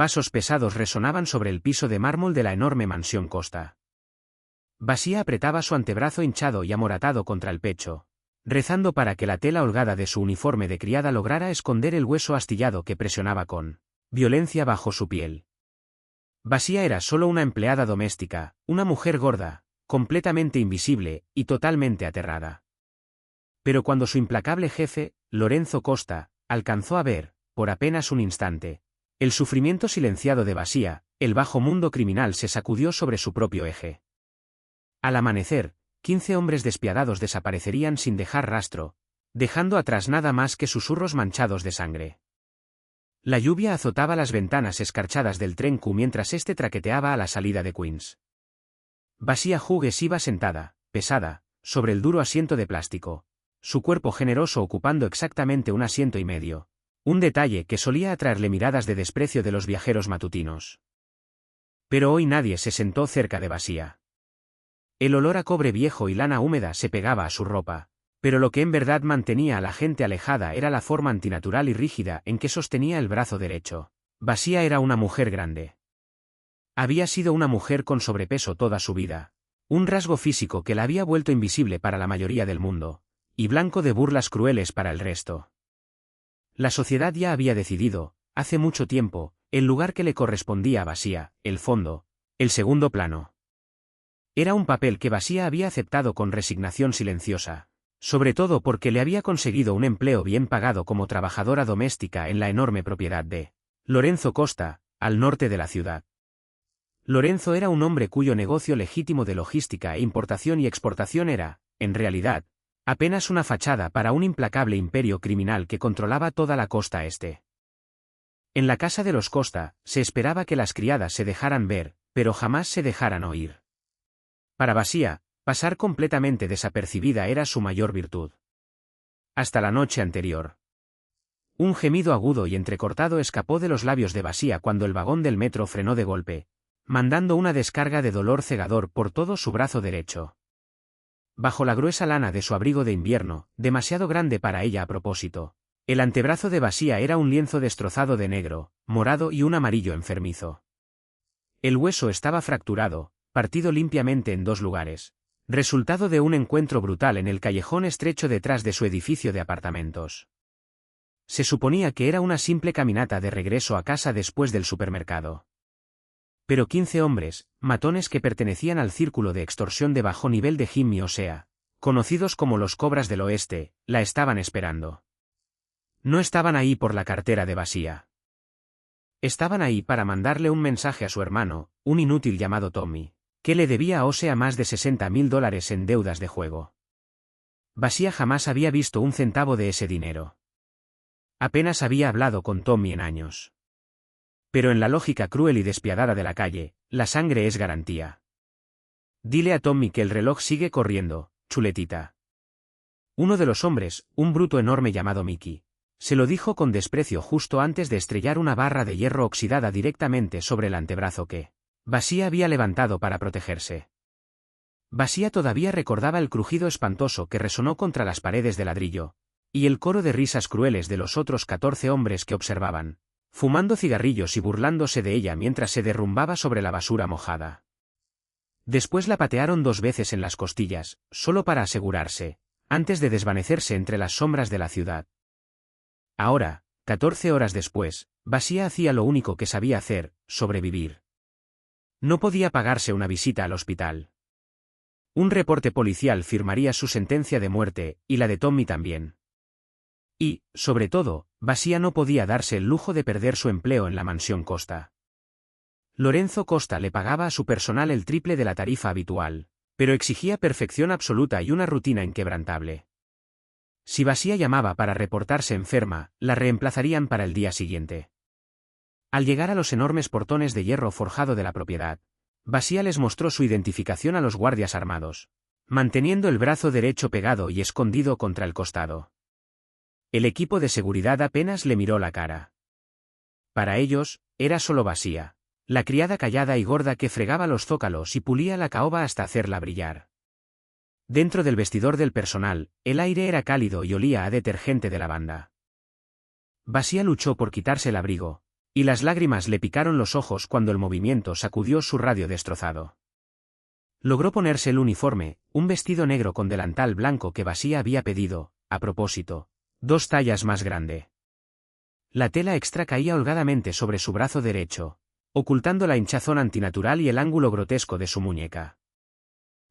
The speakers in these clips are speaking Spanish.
Pasos pesados resonaban sobre el piso de mármol de la enorme mansión Costa. Basía apretaba su antebrazo hinchado y amoratado contra el pecho, rezando para que la tela holgada de su uniforme de criada lograra esconder el hueso astillado que presionaba con violencia bajo su piel. Basía era solo una empleada doméstica, una mujer gorda, completamente invisible y totalmente aterrada. Pero cuando su implacable jefe, Lorenzo Costa, alcanzó a ver, por apenas un instante, el sufrimiento silenciado de Basía, el bajo mundo criminal se sacudió sobre su propio eje. Al amanecer, 15 hombres despiadados desaparecerían sin dejar rastro, dejando atrás nada más que susurros manchados de sangre. La lluvia azotaba las ventanas escarchadas del tren Q mientras éste traqueteaba a la salida de Queens. Basía Hughes iba sentada, pesada, sobre el duro asiento de plástico, su cuerpo generoso ocupando exactamente un asiento y medio, un detalle que solía atraerle miradas de desprecio de los viajeros matutinos. Pero hoy nadie se sentó cerca de Basía. El olor a cobre viejo y lana húmeda se pegaba a su ropa, pero lo que en verdad mantenía a la gente alejada era la forma antinatural y rígida en que sostenía el brazo derecho. Basía era una mujer grande. Había sido una mujer con sobrepeso toda su vida, un rasgo físico que la había vuelto invisible para la mayoría del mundo, y blanco de burlas crueles para el resto. La sociedad ya había decidido, hace mucho tiempo, el lugar que le correspondía a Basía, el fondo, el segundo plano. Era un papel que Basía había aceptado con resignación silenciosa, sobre todo porque le había conseguido un empleo bien pagado como trabajadora doméstica en la enorme propiedad de Lorenzo Costa, al norte de la ciudad. Lorenzo era un hombre cuyo negocio legítimo de logística e importación y exportación era, en realidad, apenas una fachada para un implacable imperio criminal que controlaba toda la costa este. En la casa de los Costa, se esperaba que las criadas se dejaran ver, pero jamás se dejaran oír. Para Basía, pasar completamente desapercibida era su mayor virtud. Hasta la noche anterior. Un gemido agudo y entrecortado escapó de los labios de Basía cuando el vagón del metro frenó de golpe, mandando una descarga de dolor cegador por todo su brazo derecho. Bajo la gruesa lana de su abrigo de invierno, demasiado grande para ella a propósito, el antebrazo de Basía era un lienzo destrozado de negro, morado y un amarillo enfermizo. El hueso estaba fracturado, partido limpiamente en dos lugares, resultado de un encuentro brutal en el callejón estrecho detrás de su edificio de apartamentos. Se suponía que era una simple caminata de regreso a casa después del supermercado. Pero 15 hombres, matones que pertenecían al círculo de extorsión de bajo nivel de Jimmy Osea, conocidos como los Cobras del Oeste, la estaban esperando. No estaban ahí por la cartera de Basía. Estaban ahí para mandarle un mensaje a su hermano, un inútil llamado Tommy, que le debía a Osea más de $60.000 en deudas de juego. Basía jamás había visto un centavo de ese dinero. Apenas había hablado con Tommy en años. Pero en la lógica cruel y despiadada de la calle, la sangre es garantía. Dile a Tommy que el reloj sigue corriendo, chuletita. Uno de los hombres, un bruto enorme llamado Mickey, se lo dijo con desprecio justo antes de estrellar una barra de hierro oxidada directamente sobre el antebrazo que Basía había levantado para protegerse. Basía todavía recordaba el crujido espantoso que resonó contra las paredes de ladrillo, y el coro de risas crueles de los otros 14 hombres que observaban, fumando cigarrillos y burlándose de ella mientras se derrumbaba sobre la basura mojada. Después la patearon 2 veces en las costillas, solo para asegurarse, antes de desvanecerse entre las sombras de la ciudad. Ahora, 14 horas después, Basía hacía lo único que sabía hacer, sobrevivir. No podía pagarse una visita al hospital. Un reporte policial firmaría su sentencia de muerte, y la de Tommy también. Y, sobre todo, Basía no podía darse el lujo de perder su empleo en la mansión Costa. Lorenzo Costa le pagaba a su personal el triple de la tarifa habitual, pero exigía perfección absoluta y una rutina inquebrantable. Si Basía llamaba para reportarse enferma, la reemplazarían para el día siguiente. Al llegar a los enormes portones de hierro forjado de la propiedad, Basía les mostró su identificación a los guardias armados, manteniendo el brazo derecho pegado y escondido contra el costado. El equipo de seguridad apenas le miró la cara. Para ellos, era solo Basía, la criada callada y gorda que fregaba los zócalos y pulía la caoba hasta hacerla brillar. Dentro del vestidor del personal, el aire era cálido y olía a detergente de lavanda. Basía luchó por quitarse el abrigo, Y las lágrimas le picaron los ojos cuando el movimiento sacudió su radio destrozado. Logró ponerse el uniforme, un vestido negro con delantal blanco que Basia había pedido, a propósito, 2 tallas más grande. La tela extra caía holgadamente sobre su brazo derecho, ocultando la hinchazón antinatural y el ángulo grotesco de su muñeca.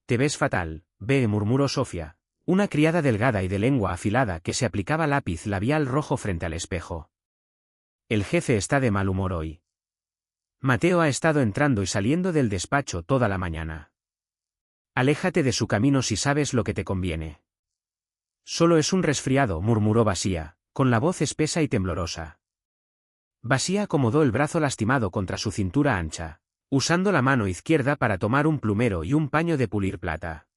«Te ves fatal», murmuró Sofía, una criada delgada y de lengua afilada que se aplicaba lápiz labial rojo frente al espejo. «El jefe está de mal humor hoy. Mateo ha estado entrando y saliendo del despacho toda la mañana. Aléjate de su camino si sabes lo que te conviene». «Solo es un resfriado», murmuró Basia, con la voz espesa y temblorosa. Basia acomodó el brazo lastimado contra su cintura ancha, usando la mano izquierda para tomar un plumero y un paño de pulir plata.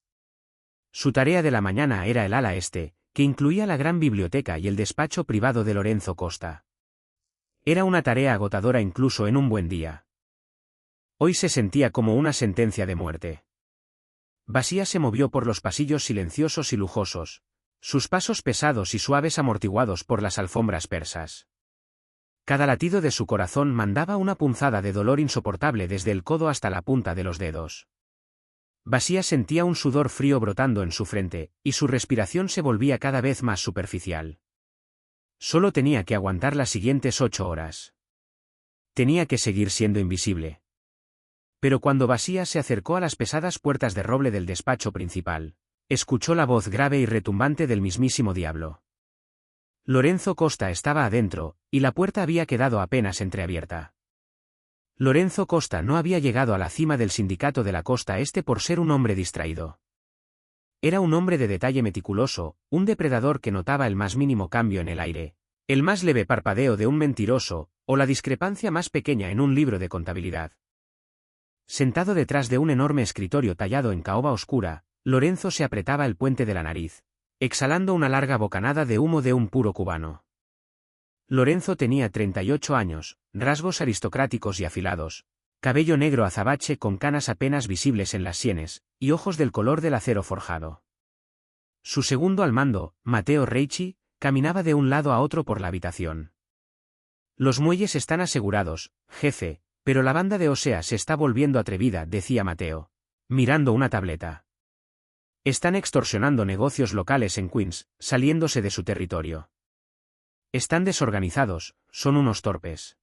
Su tarea de la mañana era el ala este, que incluía la gran biblioteca y el despacho privado de Lorenzo Costa. Era una tarea agotadora incluso en un buen día. Hoy se sentía como una sentencia de muerte. Basia se movió por los pasillos silenciosos y lujosos, sus pasos pesados y suaves amortiguados por las alfombras persas. Cada latido de su corazón mandaba una punzada de dolor insoportable desde el codo hasta la punta de los dedos. Basia sentía un sudor frío brotando en su frente, y su respiración se volvía cada vez más superficial. Solo tenía que aguantar las siguientes 8 horas. Tenía que seguir siendo invisible. Pero cuando Basia se acercó a las pesadas puertas de roble del despacho principal, escuchó la voz grave y retumbante del mismísimo diablo. Lorenzo Costa estaba adentro, y la puerta había quedado apenas entreabierta. Lorenzo Costa no había llegado a la cima del sindicato de la costa este por ser un hombre distraído. Era un hombre de detalle meticuloso, un depredador que notaba el más mínimo cambio en el aire, el más leve parpadeo de un mentiroso, o la discrepancia más pequeña en un libro de contabilidad. Sentado detrás de un enorme escritorio tallado en caoba oscura, Lorenzo se apretaba el puente de la nariz, exhalando una larga bocanada de humo de un puro cubano. Lorenzo tenía 38 años, rasgos aristocráticos y afilados, cabello negro azabache con canas apenas visibles en las sienes, y ojos del color del acero forjado. Su segundo al mando, Mateo Reichi, caminaba de un lado a otro por la habitación. «Los muelles están asegurados, jefe, pero la banda de Osea se está volviendo atrevida», decía Mateo, mirando una tableta. «Están extorsionando negocios locales en Queens, saliéndose de su territorio. Están desorganizados, son unos torpes.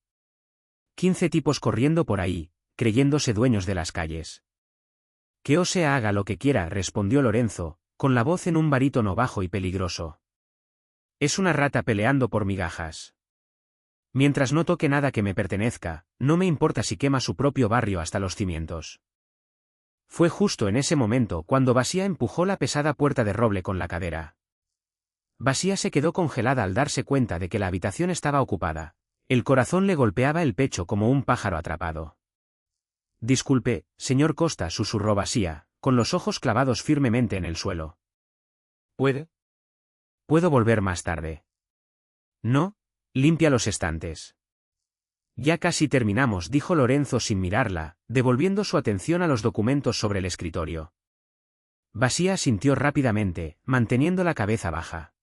15 tipos corriendo por ahí, creyéndose dueños de las calles». «Que Osea haga lo que quiera», respondió Lorenzo, con la voz en un barítono bajo y peligroso. «Es una rata peleando por migajas. Mientras no toque nada que me pertenezca, no me importa si quema su propio barrio hasta los cimientos». Fue justo en ese momento cuando Basia empujó la pesada puerta de roble con la cadera. Basia se quedó congelada al darse cuenta de que la habitación estaba ocupada. El corazón le golpeaba el pecho como un pájaro atrapado. «Disculpe, señor Costa», susurró Basia, con los ojos clavados firmemente en el suelo. «¿Puedo volver más tarde?» «No, limpia los estantes». «Ya casi terminamos», dijo Lorenzo sin mirarla, devolviendo su atención a los documentos sobre el escritorio. Basia asintió rápidamente, manteniendo la cabeza baja.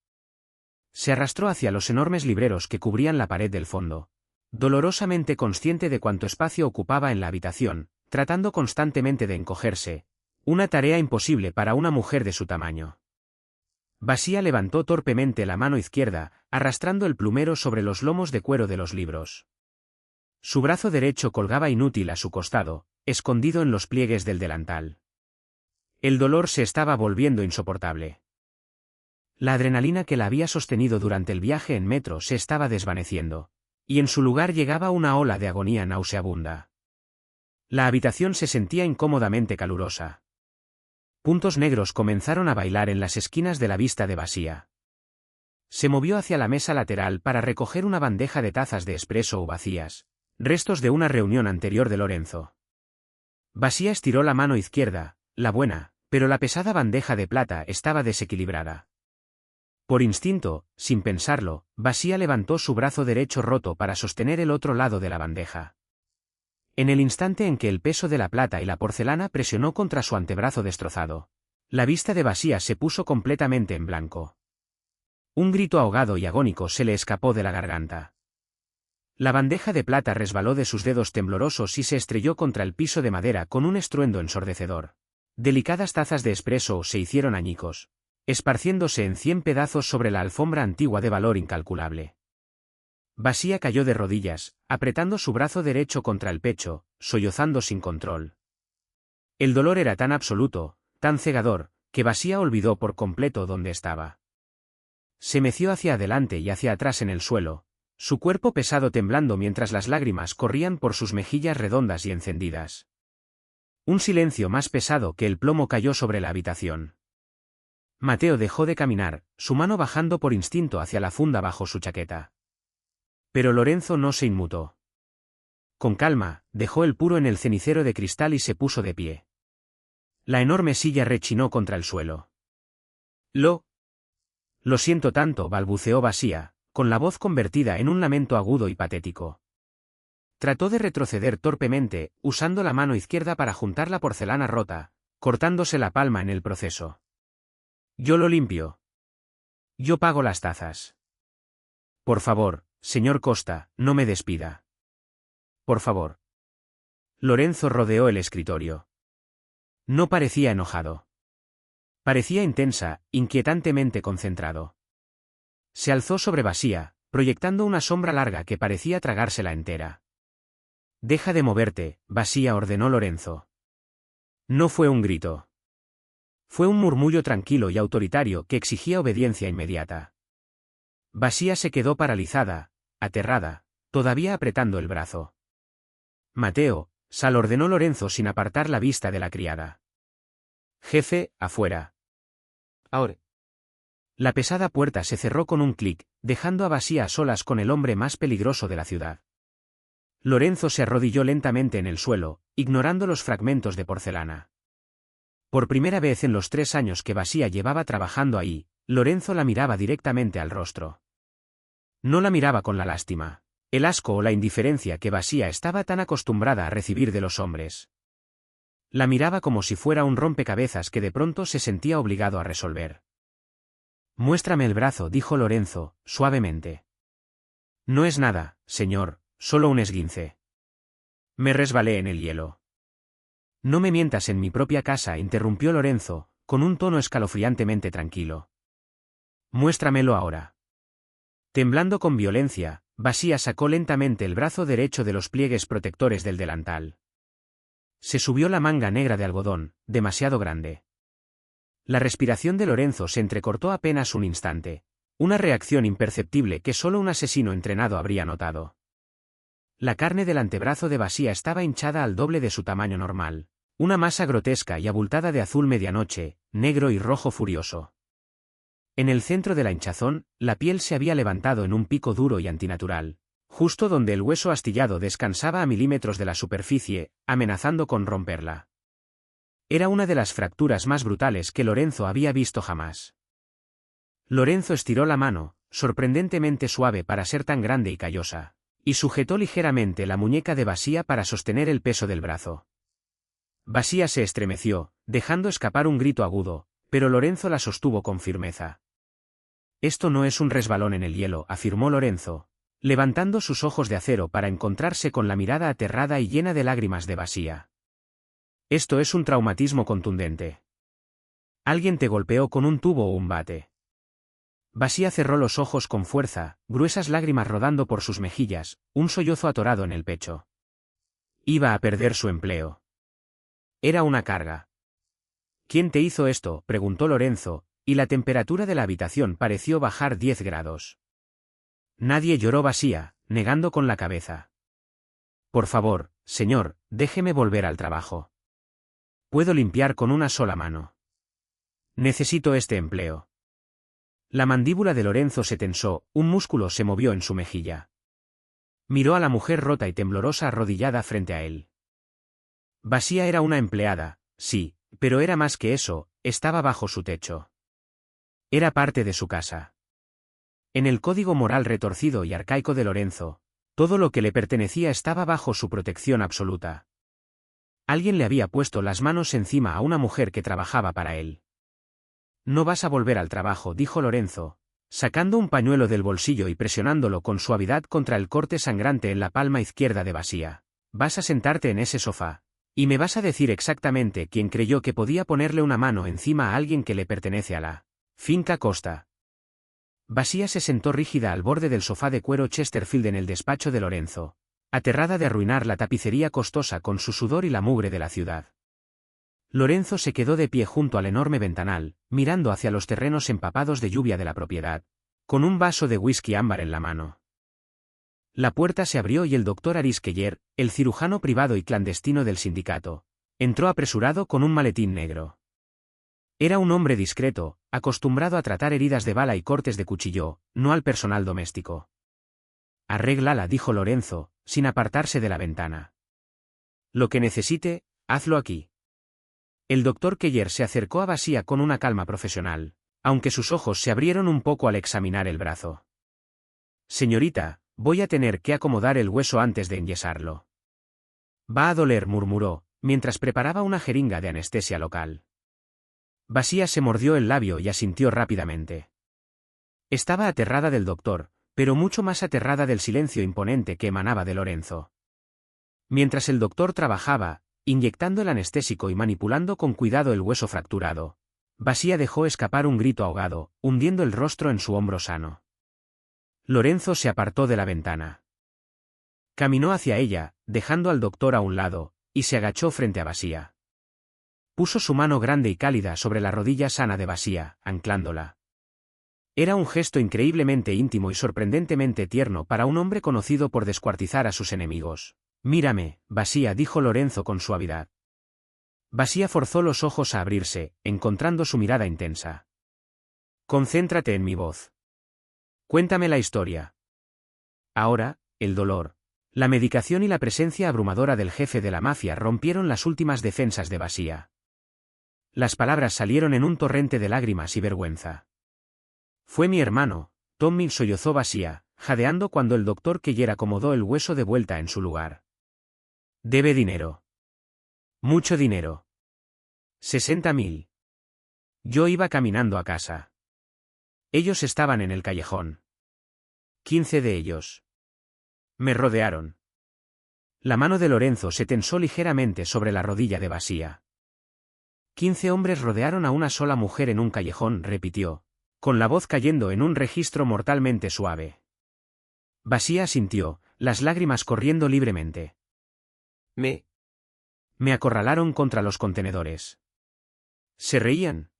Se arrastró hacia los enormes libreros que cubrían la pared del fondo, dolorosamente consciente de cuánto espacio ocupaba en la habitación, tratando constantemente de encogerse, una tarea imposible para una mujer de su tamaño. Basia levantó torpemente la mano izquierda, arrastrando el plumero sobre los lomos de cuero de los libros. Su brazo derecho colgaba inútil a su costado, escondido en los pliegues del delantal. El dolor se estaba volviendo insoportable. La adrenalina que la había sostenido durante el viaje en metro se estaba desvaneciendo, y en su lugar llegaba una ola de agonía nauseabunda. La habitación se sentía incómodamente calurosa. Puntos negros comenzaron a bailar en las esquinas de la vista de Basia. Se movió hacia la mesa lateral para recoger una bandeja de tazas de espresso vacías, restos de una reunión anterior de Lorenzo. Basia estiró la mano izquierda, la buena, pero la pesada bandeja de plata estaba desequilibrada. Por instinto, sin pensarlo, Basia levantó su brazo derecho roto para sostener el otro lado de la bandeja. En el instante en que el peso de la plata y la porcelana presionó contra su antebrazo destrozado, la vista de Basia se puso completamente en blanco. Un grito ahogado y agónico se le escapó de la garganta. La bandeja de plata resbaló de sus dedos temblorosos y se estrelló contra el piso de madera con un estruendo ensordecedor. Delicadas tazas de espresso se hicieron añicos, esparciéndose en 100 pedazos sobre la alfombra antigua de valor incalculable. Basía cayó de rodillas, apretando su brazo derecho contra el pecho, sollozando sin control. El dolor era tan absoluto, tan cegador, que Basía olvidó por completo dónde estaba. Se meció hacia adelante y hacia atrás en el suelo, su cuerpo pesado temblando mientras las lágrimas corrían por sus mejillas redondas y encendidas. Un silencio más pesado que el plomo cayó sobre la habitación. Mateo dejó de caminar, su mano bajando por instinto hacia la funda bajo su chaqueta. Pero Lorenzo no se inmutó. Con calma, dejó el puro en el cenicero de cristal y se puso de pie. La enorme silla rechinó contra el suelo. Lo siento tanto, balbuceó Basía, con la voz convertida en un lamento agudo y patético. Trató de retroceder torpemente, usando la mano izquierda para juntar la porcelana rota, cortándose la palma en el proceso. Yo lo limpio. Yo pago las tazas. Por favor, señor Costa, no me despida. Por favor. Lorenzo rodeó el escritorio. No parecía enojado. Parecía intensa, inquietantemente concentrado. Se alzó sobre Basía, proyectando una sombra larga que parecía tragársela entera. Deja de moverte, Basía, ordenó Lorenzo. No fue un grito. Fue un murmullo tranquilo y autoritario que exigía obediencia inmediata. Basía se quedó paralizada, aterrada, todavía apretando el brazo. Mateo, sal, ordenó Lorenzo sin apartar la vista de la criada. Jefe, afuera. Ahora. La pesada puerta se cerró con un clic, dejando a Basía a solas con el hombre más peligroso de la ciudad. Lorenzo se arrodilló lentamente en el suelo, ignorando los fragmentos de porcelana. Por primera vez en los 3 años que Basía llevaba trabajando ahí, Lorenzo la miraba directamente al rostro. No la miraba con la lástima, el asco o la indiferencia que Basía estaba tan acostumbrada a recibir de los hombres. La miraba como si fuera un rompecabezas que de pronto se sentía obligado a resolver. Muéstrame el brazo, dijo Lorenzo, suavemente. No es nada, señor, solo un esguince. Me resbalé en el hielo. No me mientas en mi propia casa, interrumpió Lorenzo, con un tono escalofriantemente tranquilo. Muéstramelo ahora. Temblando con violencia, Basía sacó lentamente el brazo derecho de los pliegues protectores del delantal. Se subió la manga negra de algodón, demasiado grande. La respiración de Lorenzo se entrecortó apenas un instante, una reacción imperceptible que solo un asesino entrenado habría notado. La carne del antebrazo de Basía estaba hinchada al doble de su tamaño normal, una masa grotesca y abultada de azul medianoche, negro y rojo furioso. En el centro de la hinchazón, la piel se había levantado en un pico duro y antinatural, justo donde el hueso astillado descansaba a milímetros de la superficie, amenazando con romperla. Era una de las fracturas más brutales que Lorenzo había visto jamás. Lorenzo estiró la mano, sorprendentemente suave para ser tan grande y callosa, y sujetó ligeramente la muñeca de Basía para sostener el peso del brazo. Basía se estremeció, dejando escapar un grito agudo, pero Lorenzo la sostuvo con firmeza. Esto no es un resbalón en el hielo, afirmó Lorenzo, levantando sus ojos de acero para encontrarse con la mirada aterrada y llena de lágrimas de Basía. Esto es un traumatismo contundente. Alguien te golpeó con un tubo o un bate. Basía cerró los ojos con fuerza, gruesas lágrimas rodando por sus mejillas, un sollozo atorado en el pecho. Iba a perder su empleo. Era una carga. ¿Quién te hizo esto?, preguntó Lorenzo, y la temperatura de la habitación pareció bajar 10 grados. Nadie, lloró Basía, negando con la cabeza. Por favor, señor, déjeme volver al trabajo. Puedo limpiar con una sola mano. Necesito este empleo. La mandíbula de Lorenzo se tensó, un músculo se movió en su mejilla. Miró a la mujer rota y temblorosa arrodillada frente a él. Basía era una empleada, sí, pero era más que eso, estaba bajo su techo. Era parte de su casa. En el código moral retorcido y arcaico de Lorenzo, todo lo que le pertenecía estaba bajo su protección absoluta. Alguien le había puesto las manos encima a una mujer que trabajaba para él. No vas a volver al trabajo, dijo Lorenzo, sacando un pañuelo del bolsillo y presionándolo con suavidad contra el corte sangrante en la palma izquierda de Basía. Vas a sentarte en ese sofá. Y me vas a decir exactamente quién creyó que podía ponerle una mano encima a alguien que le pertenece a la finca Costa. Basía se sentó rígida al borde del sofá de cuero Chesterfield en el despacho de Lorenzo, aterrada de arruinar la tapicería costosa con su sudor y la mugre de la ciudad. Lorenzo se quedó de pie junto al enorme ventanal, mirando hacia los terrenos empapados de lluvia de la propiedad, con un vaso de whisky ámbar en la mano. La puerta se abrió y el doctor Aris Keller, el cirujano privado y clandestino del sindicato, entró apresurado con un maletín negro. Era un hombre discreto, acostumbrado a tratar heridas de bala y cortes de cuchillo, no al personal doméstico. Arréglala, dijo Lorenzo, sin apartarse de la ventana. Lo que necesite, hazlo aquí. El doctor Keller se acercó a Basía con una calma profesional, aunque sus ojos se abrieron un poco al examinar el brazo. Señorita, voy a tener que acomodar el hueso antes de enyesarlo. Va a doler, murmuró, mientras preparaba una jeringa de anestesia local. Basía se mordió el labio y asintió rápidamente. Estaba aterrada del doctor, pero mucho más aterrada del silencio imponente que emanaba de Lorenzo. Mientras el doctor trabajaba, inyectando el anestésico y manipulando con cuidado el hueso fracturado, Basía dejó escapar un grito ahogado, hundiendo el rostro en su hombro sano. Lorenzo se apartó de la ventana. Caminó hacia ella, dejando al doctor a un lado, y se agachó frente a Basía. Puso su mano grande y cálida sobre la rodilla sana de Basía, anclándola. Era un gesto increíblemente íntimo y sorprendentemente tierno para un hombre conocido por descuartizar a sus enemigos. Mírame, Basía, dijo Lorenzo con suavidad. Basía forzó los ojos a abrirse, encontrando su mirada intensa. Concéntrate en mi voz. Cuéntame la historia. Ahora, el dolor, la medicación y la presencia abrumadora del jefe de la mafia rompieron las últimas defensas de Basía. Las palabras salieron en un torrente de lágrimas y vergüenza. Fue mi hermano, Tommy, sollozó Basía, jadeando cuando el doctor Keller acomodó el hueso de vuelta en su lugar. Debe dinero. Mucho dinero. 60.000. Yo iba caminando a casa. Ellos estaban en el callejón. 15 de ellos. Me rodearon. La mano de Lorenzo se tensó ligeramente sobre la rodilla de Basía. 15 hombres rodearon a una sola mujer en un callejón, repitió, con la voz cayendo en un registro mortalmente suave. Basía asintió, las lágrimas corriendo libremente. Me acorralaron contra los contenedores. Se reían.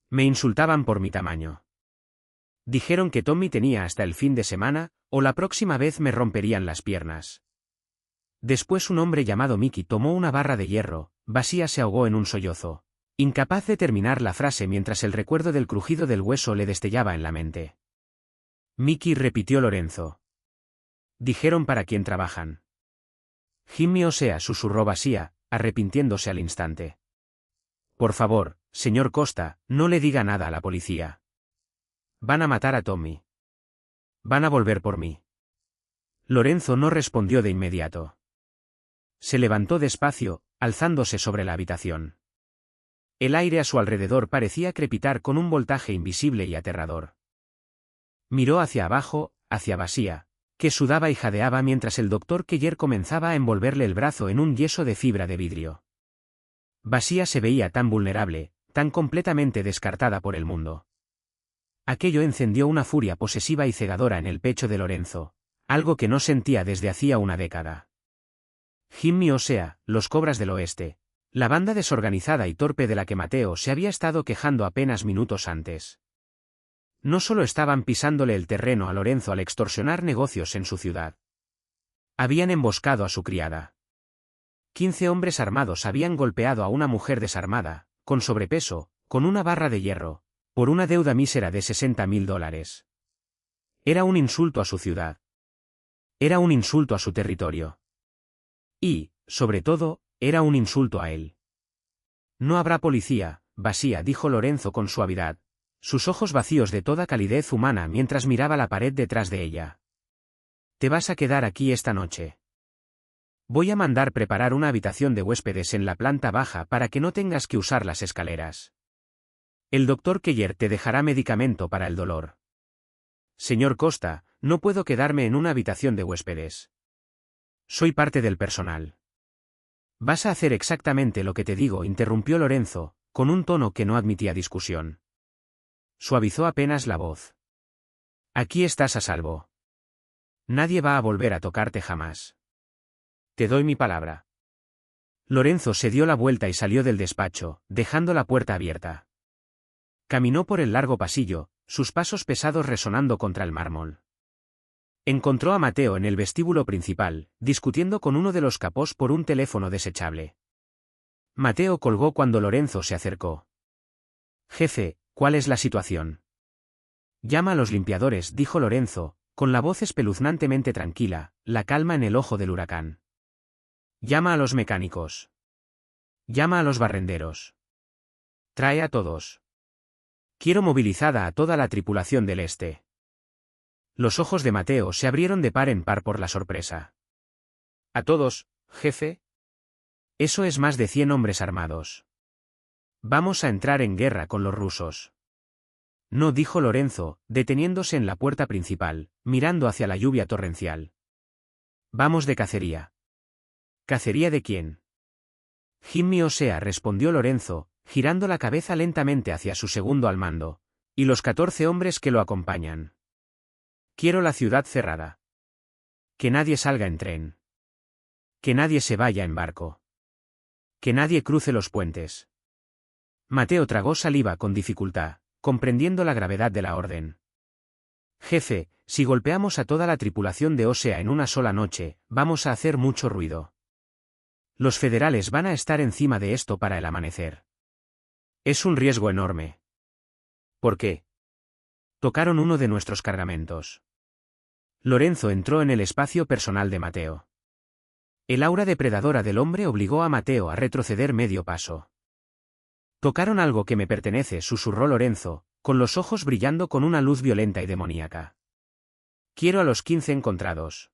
Me insultaban por mi tamaño. Dijeron que Tommy tenía hasta el fin de semana, o la próxima vez me romperían las piernas. Después un hombre llamado Mickey tomó una barra de hierro. Basía se ahogó en un sollozo, incapaz de terminar la frase mientras el recuerdo del crujido del hueso le destellaba en la mente. Mickey, repitió Lorenzo. Dijeron para quién trabajan. Jimmy, o sea, susurró Basía, arrepintiéndose al instante. Por favor, señor Costa, no le diga nada a la policía. Van a matar a Tommy. Van a volver por mí. Lorenzo no respondió de inmediato. Se levantó despacio, alzándose sobre la habitación. El aire a su alrededor parecía crepitar con un voltaje invisible y aterrador. Miró hacia abajo, hacia Basía, que sudaba y jadeaba mientras el doctor Keller comenzaba a envolverle el brazo en un yeso de fibra de vidrio. Basía se veía tan vulnerable, tan completamente descartada por el mundo. Aquello encendió una furia posesiva y cegadora en el pecho de Lorenzo, algo que no sentía desde hacía una década. Jimmy, o sea, los Cobras del Oeste, la banda desorganizada y torpe de la que Mateo se había estado quejando apenas minutos antes. No solo estaban pisándole el terreno a Lorenzo al extorsionar negocios en su ciudad. Habían emboscado a su criada. 15 hombres armados habían golpeado a una mujer desarmada, con sobrepeso, con una barra de hierro, por una deuda mísera de $60.000. Era un insulto a su ciudad. Era un insulto a su territorio. Y, sobre todo, era un insulto a él. No habrá policía, Basía, dijo Lorenzo con suavidad, sus ojos vacíos de toda calidez humana mientras miraba la pared detrás de ella. Te vas a quedar aquí esta noche. Voy a mandar preparar una habitación de huéspedes en la planta baja para que no tengas que usar las escaleras. El doctor Keller te dejará medicamento para el dolor. Señor Costa, no puedo quedarme en una habitación de huéspedes. Soy parte del personal. Vas a hacer exactamente lo que te digo, interrumpió Lorenzo, con un tono que no admitía discusión. Suavizó apenas la voz. Aquí estás a salvo. Nadie va a volver a tocarte jamás. Te doy mi palabra. Lorenzo se dio la vuelta y salió del despacho, dejando la puerta abierta. Caminó por el largo pasillo, sus pasos pesados resonando contra el mármol. Encontró a Mateo en el vestíbulo principal, discutiendo con uno de los capós por un teléfono desechable. Mateo colgó cuando Lorenzo se acercó. Jefe, ¿cuál es la situación? Llama a los limpiadores, dijo Lorenzo, con la voz espeluznantemente tranquila, la calma en el ojo del huracán. Llama a los mecánicos. Llama a los barrenderos. Trae a todos. Quiero movilizada a toda la tripulación del Este. Los ojos de Mateo se abrieron de par en par por la sorpresa. ¿A todos, jefe? Eso es más de 100 hombres armados. Vamos a entrar en guerra con los rusos. No, dijo Lorenzo, deteniéndose en la puerta principal, mirando hacia la lluvia torrencial. Vamos de cacería. ¿Cacería de quién? Jimmy Osea, respondió Lorenzo, girando la cabeza lentamente hacia su segundo al mando, y los 14 hombres que lo acompañan. Quiero la ciudad cerrada. Que nadie salga en tren. Que nadie se vaya en barco. Que nadie cruce los puentes. Mateo tragó saliva con dificultad, comprendiendo la gravedad de la orden. Jefe, si golpeamos a toda la tripulación de Osea en una sola noche, vamos a hacer mucho ruido. Los federales van a estar encima de esto para el amanecer. Es un riesgo enorme. ¿Por qué? Tocaron uno de nuestros cargamentos. Lorenzo entró en el espacio personal de Mateo. El aura depredadora del hombre obligó a Mateo a retroceder medio paso. Tocaron algo que me pertenece, susurró Lorenzo, con los ojos brillando con una luz violenta y demoníaca. Quiero a los 15 encontrados.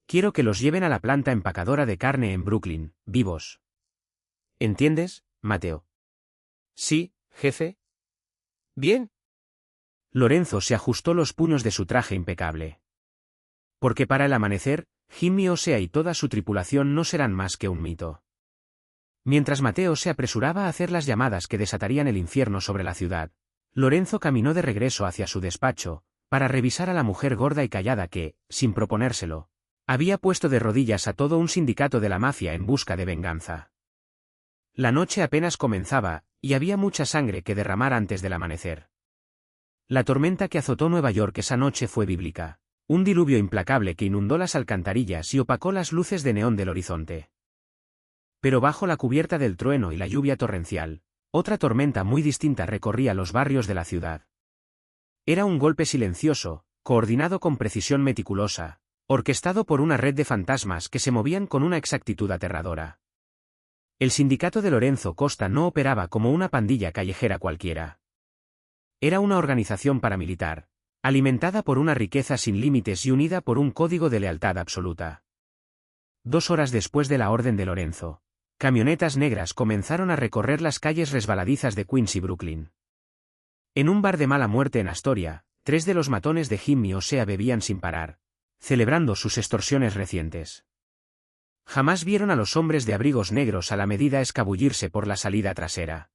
Quiero que los lleven a la planta empacadora de carne en Brooklyn, vivos. ¿Entiendes, Mateo? Sí, jefe. Bien. Lorenzo se ajustó los puños de su traje impecable. Porque para el amanecer, Jimmy Osea y toda su tripulación no serán más que un mito. Mientras Mateo se apresuraba a hacer las llamadas que desatarían el infierno sobre la ciudad, Lorenzo caminó de regreso hacia su despacho, para revisar a la mujer gorda y callada que, sin proponérselo, había puesto de rodillas a todo un sindicato de la mafia en busca de venganza. La noche apenas comenzaba, y había mucha sangre que derramar antes del amanecer. La tormenta que azotó Nueva York esa noche fue bíblica, un diluvio implacable que inundó las alcantarillas y opacó las luces de neón del horizonte. Pero bajo la cubierta del trueno y la lluvia torrencial, otra tormenta muy distinta recorría los barrios de la ciudad. Era un golpe silencioso, coordinado con precisión meticulosa, orquestado por una red de fantasmas que se movían con una exactitud aterradora. El sindicato de Lorenzo Costa no operaba como una pandilla callejera cualquiera. Era una organización paramilitar, alimentada por una riqueza sin límites y unida por un código de lealtad absoluta. 2 horas después de la orden de Lorenzo, camionetas negras comenzaron a recorrer las calles resbaladizas de Queens y Brooklyn. En un bar de mala muerte en Astoria, 3 de los matones de Jimmy Osea bebían sin parar, celebrando sus extorsiones recientes. Jamás vieron a los hombres de abrigos negros a la medida escabullirse por la salida trasera.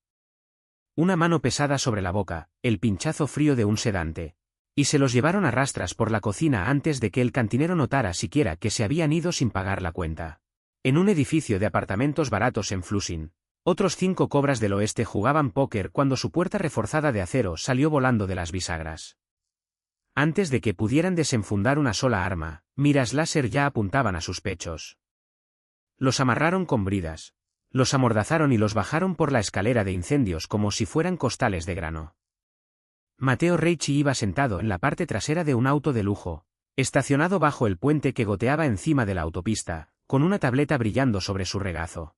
Una mano pesada sobre la boca, el pinchazo frío de un sedante, y se los llevaron a rastras por la cocina antes de que el cantinero notara siquiera que se habían ido sin pagar la cuenta. En un edificio de apartamentos baratos en Flushing, otros 5 cobras del oeste jugaban póker cuando su puerta reforzada de acero salió volando de las bisagras. Antes de que pudieran desenfundar una sola arma, miras láser ya apuntaban a sus pechos. Los amarraron con bridas, los amordazaron y los bajaron por la escalera de incendios como si fueran costales de grano. Mateo Reichi iba sentado en la parte trasera de un auto de lujo, estacionado bajo el puente que goteaba encima de la autopista, con una tableta brillando sobre su regazo.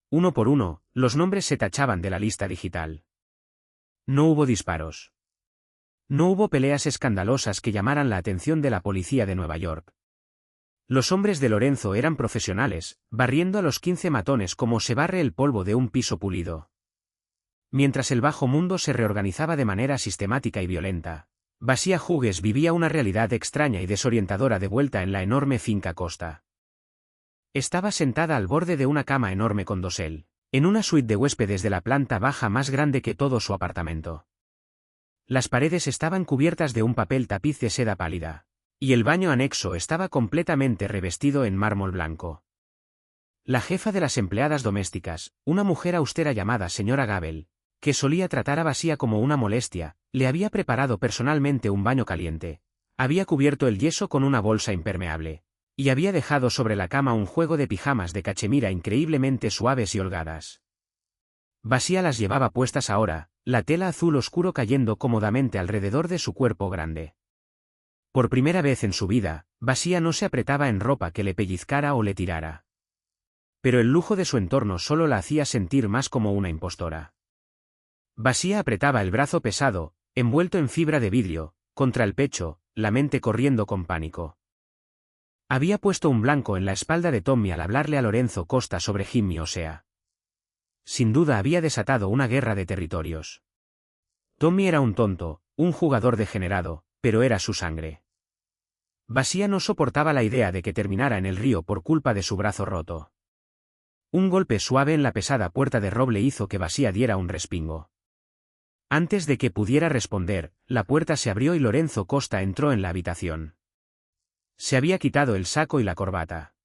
Uno por uno, los nombres se tachaban de la lista digital. No hubo disparos. No hubo peleas escandalosas que llamaran la atención de la policía de Nueva York. Los hombres de Lorenzo eran profesionales, barriendo a los 15 matones como se barre el polvo de un piso pulido. Mientras el bajo mundo se reorganizaba de manera sistemática y violenta, Basia Hughes vivía una realidad extraña y desorientadora de vuelta en la enorme finca Costa. Estaba sentada al borde de una cama enorme con dosel, en una suite de huéspedes de la planta baja más grande que todo su apartamento. Las paredes estaban cubiertas de un papel tapiz de seda pálida, y el baño anexo estaba completamente revestido en mármol blanco. La jefa de las empleadas domésticas, una mujer austera llamada señora Gabel, que solía tratar a Basia como una molestia, le había preparado personalmente un baño caliente, había cubierto el yeso con una bolsa impermeable, y había dejado sobre la cama un juego de pijamas de cachemira increíblemente suaves y holgadas. Basia las llevaba puestas ahora, la tela azul oscuro cayendo cómodamente alrededor de su cuerpo grande. Por primera vez en su vida, Basia no se apretaba en ropa que le pellizcara o le tirara. Pero el lujo de su entorno solo la hacía sentir más como una impostora. Basia apretaba el brazo pesado, envuelto en fibra de vidrio, contra el pecho, la mente corriendo con pánico. Había puesto un blanco en la espalda de Tommy al hablarle a Lorenzo Costa sobre Jimmy Osea. Sin duda había desatado una guerra de territorios. Tommy era un tonto, un jugador degenerado, pero era su sangre. Basia no soportaba la idea de que terminara en el río por culpa de su brazo roto. Un golpe suave en la pesada puerta de roble hizo que Basia diera un respingo. Antes de que pudiera responder, la puerta se abrió y Lorenzo Costa entró en la habitación. Se había quitado el saco y la corbata.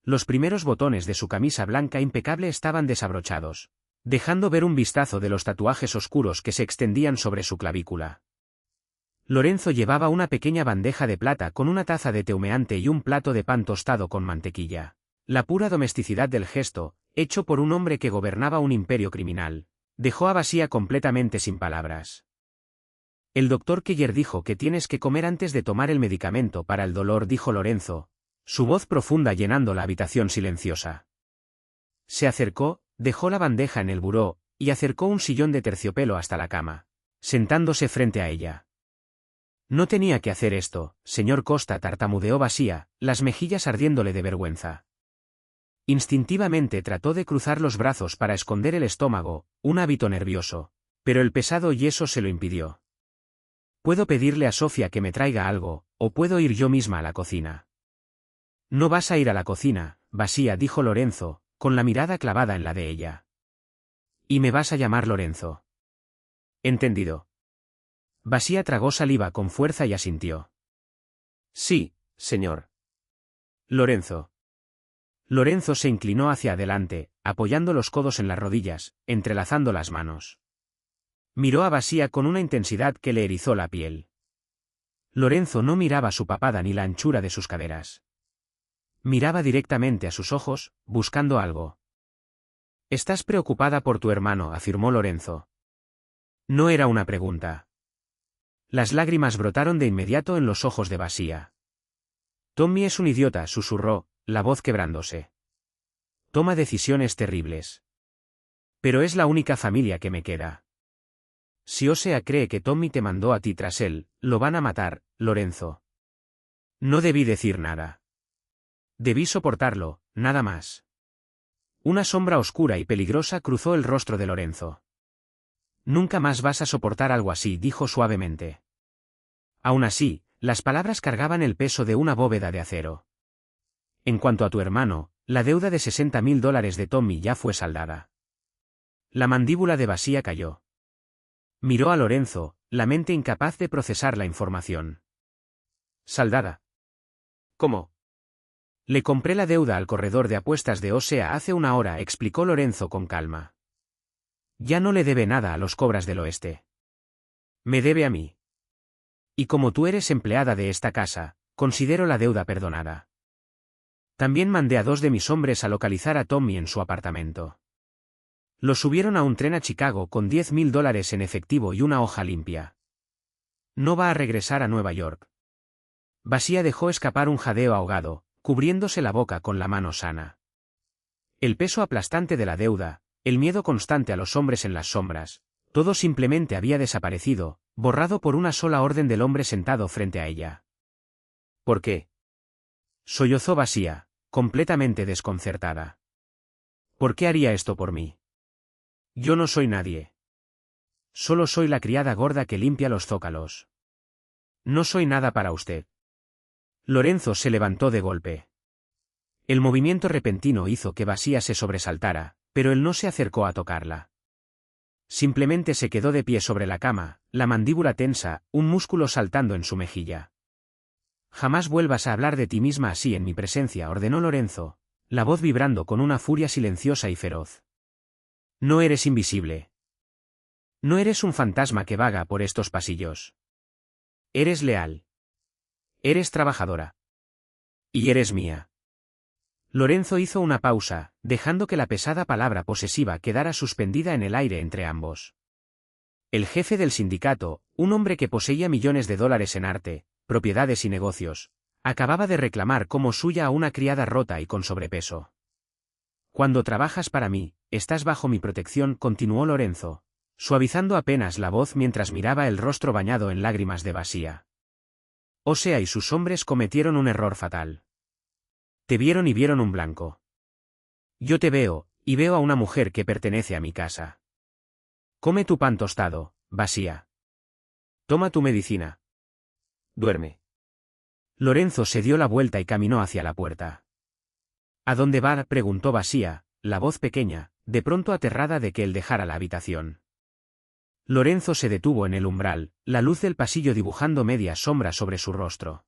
Los primeros botones de su camisa blanca impecable estaban desabrochados, dejando ver un vistazo de los tatuajes oscuros que se extendían sobre su clavícula. Lorenzo llevaba una pequeña bandeja de plata con una taza de té humeante y un plato de pan tostado con mantequilla. La pura domesticidad del gesto, hecho por un hombre que gobernaba un imperio criminal, dejó a Basia completamente sin palabras. El doctor Keller dijo que tienes que comer antes de tomar el medicamento para el dolor, dijo Lorenzo, su voz profunda llenando la habitación silenciosa. Se acercó, dejó la bandeja en el buró, y acercó un sillón de terciopelo hasta la cama, sentándose frente a ella. No tenía que hacer esto, señor Costa, tartamudeó Basia, las mejillas ardiéndole de vergüenza. Instintivamente trató de cruzar los brazos para esconder el estómago, un hábito nervioso, pero el pesado yeso se lo impidió. Puedo pedirle a Sofía que me traiga algo, o puedo ir yo misma a la cocina. No vas a ir a la cocina, Basia, dijo Lorenzo, con la mirada clavada en la de ella. ¿Y me vas a llamar Lorenzo? Entendido. Basia tragó saliva con fuerza y asintió. Sí, señor. Lorenzo. Lorenzo se inclinó hacia adelante, apoyando los codos en las rodillas, entrelazando las manos. Miró a Basia con una intensidad que le erizó la piel. Lorenzo no miraba su papada ni la anchura de sus caderas. Miraba directamente a sus ojos, buscando algo. Estás preocupada por tu hermano, afirmó Lorenzo. No era una pregunta. Las lágrimas brotaron de inmediato en los ojos de Basia. Tommy es un idiota, susurró, la voz quebrándose. Toma decisiones terribles. Pero es la única familia que me queda. Si Osea cree que Tommy te mandó a ti tras él, lo van a matar, Lorenzo. No debí decir nada. Debí soportarlo, nada más. Una sombra oscura y peligrosa cruzó el rostro de Lorenzo. Nunca más vas a soportar algo así, dijo suavemente. Aún así, las palabras cargaban el peso de una bóveda de acero. En cuanto a tu hermano, la deuda de $60.000 de Tommy ya fue saldada. La mandíbula de Basia cayó. Miró a Lorenzo, la mente incapaz de procesar la información. ¿Saldada? ¿Cómo? Le compré la deuda al corredor de apuestas de Osea hace una hora, explicó Lorenzo con calma. Ya no le debe nada a los Cobras del Oeste. Me debe a mí. Y como tú eres empleada de esta casa, considero la deuda perdonada. También mandé a 2 de mis hombres a localizar a Tommy en su apartamento. Lo subieron a un tren a Chicago con $10.000 en efectivo y una hoja limpia. No va a regresar a Nueva York. Basia dejó escapar un jadeo ahogado, cubriéndose la boca con la mano sana. El peso aplastante de la deuda, el miedo constante a los hombres en las sombras, todo simplemente había desaparecido, borrado por una sola orden del hombre sentado frente a ella. ¿Por qué? Sollozó Basia, completamente desconcertada. ¿Por qué haría esto por mí? Yo no soy nadie. Solo soy la criada gorda que limpia los zócalos. No soy nada para usted. Lorenzo se levantó de golpe. El movimiento repentino hizo que Basía se sobresaltara, pero él no se acercó a tocarla. Simplemente se quedó de pie sobre la cama, la mandíbula tensa, un músculo saltando en su mejilla. Jamás vuelvas a hablar de ti misma así en mi presencia, ordenó Lorenzo, la voz vibrando con una furia silenciosa y feroz. No eres invisible. No eres un fantasma que vaga por estos pasillos. Eres leal. Eres trabajadora. Y eres mía. Lorenzo hizo una pausa, dejando que la pesada palabra posesiva quedara suspendida en el aire entre ambos. El jefe del sindicato, un hombre que poseía millones de dólares en arte, propiedades y negocios, acababa de reclamar como suya a una criada rota y con sobrepeso. Cuando trabajas para mí, estás bajo mi protección, continuó Lorenzo, suavizando apenas la voz mientras miraba el rostro bañado en lágrimas de Basía. Osea y sus hombres cometieron un error fatal. Te vieron y vieron un blanco. Yo te veo, y veo a una mujer que pertenece a mi casa. Come tu pan tostado, Basía. Toma tu medicina. Duerme. Lorenzo se dio la vuelta y caminó hacia la puerta. ¿A dónde va?, preguntó Basía, la voz pequeña, de pronto aterrada de que él dejara la habitación. Lorenzo se detuvo en el umbral, la luz del pasillo dibujando media sombra sobre su rostro.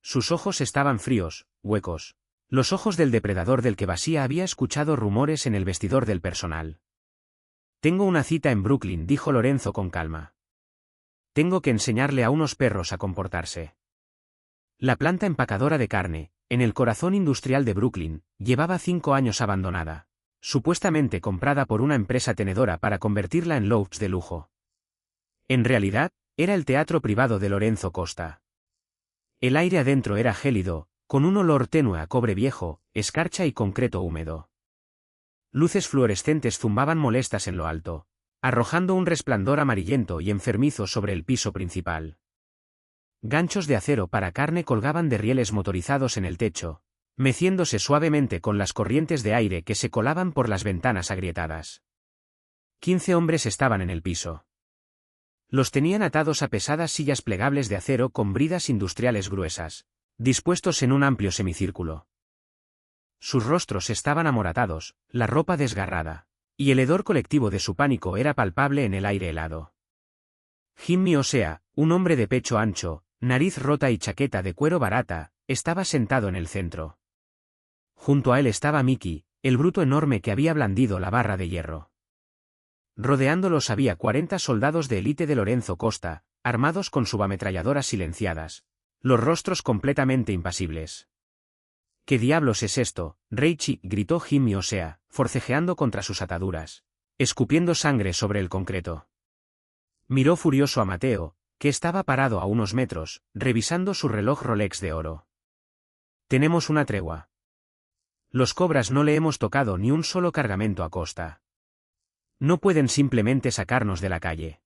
Sus ojos estaban fríos, huecos, los ojos del depredador del que Basía había escuchado rumores en el vestidor del personal. Tengo una cita en Brooklyn, dijo Lorenzo con calma. Tengo que enseñarle a unos perros a comportarse. La planta empacadora de carne, en el corazón industrial de Brooklyn, llevaba 5 años abandonada, supuestamente comprada por una empresa tenedora para convertirla en lounge de lujo. En realidad, era el teatro privado de Lorenzo Costa. El aire adentro era gélido, con un olor tenue a cobre viejo, escarcha y concreto húmedo. Luces fluorescentes zumbaban molestas en lo alto, arrojando un resplandor amarillento y enfermizo sobre el piso principal. Ganchos de acero para carne colgaban de rieles motorizados en el techo, meciéndose suavemente con las corrientes de aire que se colaban por las ventanas agrietadas. 15 hombres estaban en el piso. Los tenían atados a pesadas sillas plegables de acero con bridas industriales gruesas, dispuestos en un amplio semicírculo. Sus rostros estaban amoratados, la ropa desgarrada, y el hedor colectivo de su pánico era palpable en el aire helado. Jimmy Osea, un hombre de pecho ancho, nariz rota y chaqueta de cuero barata, estaba sentado en el centro. Junto a él estaba Mickey, el bruto enorme que había blandido la barra de hierro. Rodeándolos había 40 soldados de élite de Lorenzo Costa, armados con subametralladoras silenciadas, los rostros completamente impasibles. ¿Qué diablos es esto, Reichi?, gritó Jimmy Osea, forcejeando contra sus ataduras, escupiendo sangre sobre el concreto. Miró furioso a Mateo, que estaba parado a unos metros, revisando su reloj Rolex de oro. Tenemos una tregua. Los cobras no le hemos tocado ni un solo cargamento a Costa. No pueden simplemente sacarnos de la calle.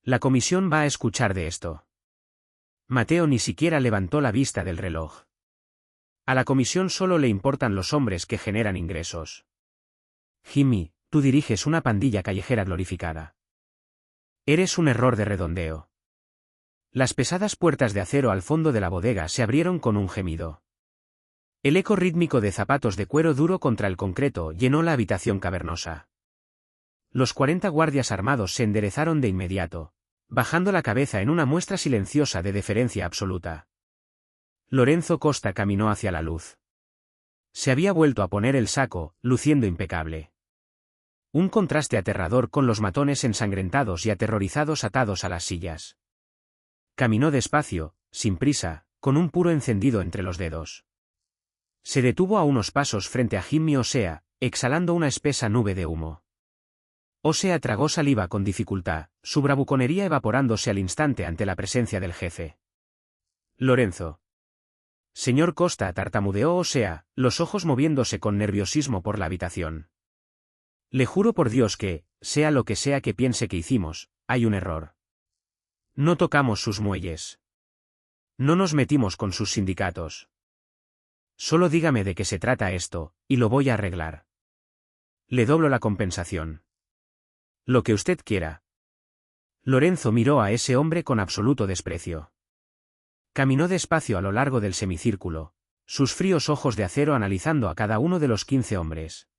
La comisión va a escuchar de esto. Mateo ni siquiera levantó la vista del reloj. A la comisión solo le importan los hombres que generan ingresos. Jimmy, tú diriges una pandilla callejera glorificada. Eres un error de redondeo. Las pesadas puertas de acero al fondo de la bodega se abrieron con un gemido. El eco rítmico de zapatos de cuero duro contra el concreto llenó la habitación cavernosa. Los 40 guardias armados se enderezaron de inmediato, bajando la cabeza en una muestra silenciosa de deferencia absoluta. Lorenzo Costa caminó hacia la luz. Se había vuelto a poner el saco, luciendo impecable. Un contraste aterrador con los matones ensangrentados y aterrorizados atados a las sillas. Caminó despacio, sin prisa, con un puro encendido entre los dedos. Se detuvo a unos pasos frente a Jimmy Osea, exhalando una espesa nube de humo. Osea tragó saliva con dificultad, su bravuconería evaporándose al instante ante la presencia del jefe. Lorenzo. Señor Costa, tartamudeó Osea, los ojos moviéndose con nerviosismo por la habitación. Le juro por Dios que, sea lo que sea que piense que hicimos, hay un error. No tocamos sus muelles. No nos metimos con sus sindicatos. Solo dígame de qué se trata esto, y lo voy a arreglar. Le doblo la compensación. Lo que usted quiera. Lorenzo miró a ese hombre con absoluto desprecio. Caminó despacio a lo largo del semicírculo, sus fríos ojos de acero analizando a cada uno de los 15 hombres.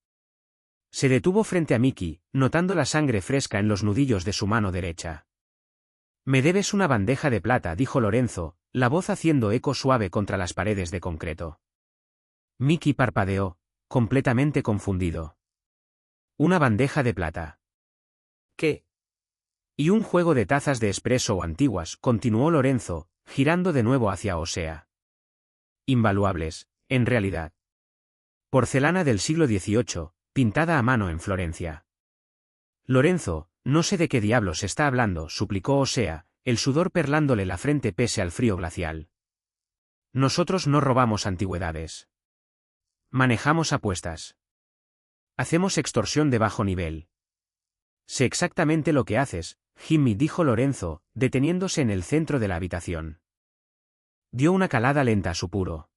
Se detuvo frente a Mickey, notando la sangre fresca en los nudillos de su mano derecha. «Me debes una bandeja de plata», dijo Lorenzo, la voz haciendo eco suave contra las paredes de concreto. Mickey parpadeó, completamente confundido. «¿Una bandeja de plata? ¿Qué?» «Y un juego de tazas de espresso antiguas», continuó Lorenzo, girando de nuevo hacia Osea. «Invaluables, en realidad. Porcelana del siglo XVIII, pintada a mano en Florencia». «Lorenzo, no sé de qué diablos está hablando», suplicó Osea, el sudor perlándole la frente pese al frío glacial. «Nosotros no robamos antigüedades. Manejamos apuestas. Hacemos extorsión de bajo nivel». «Sé exactamente lo que haces, Jimmy», dijo Lorenzo, deteniéndose en el centro de la habitación. Dio una calada lenta a su puro.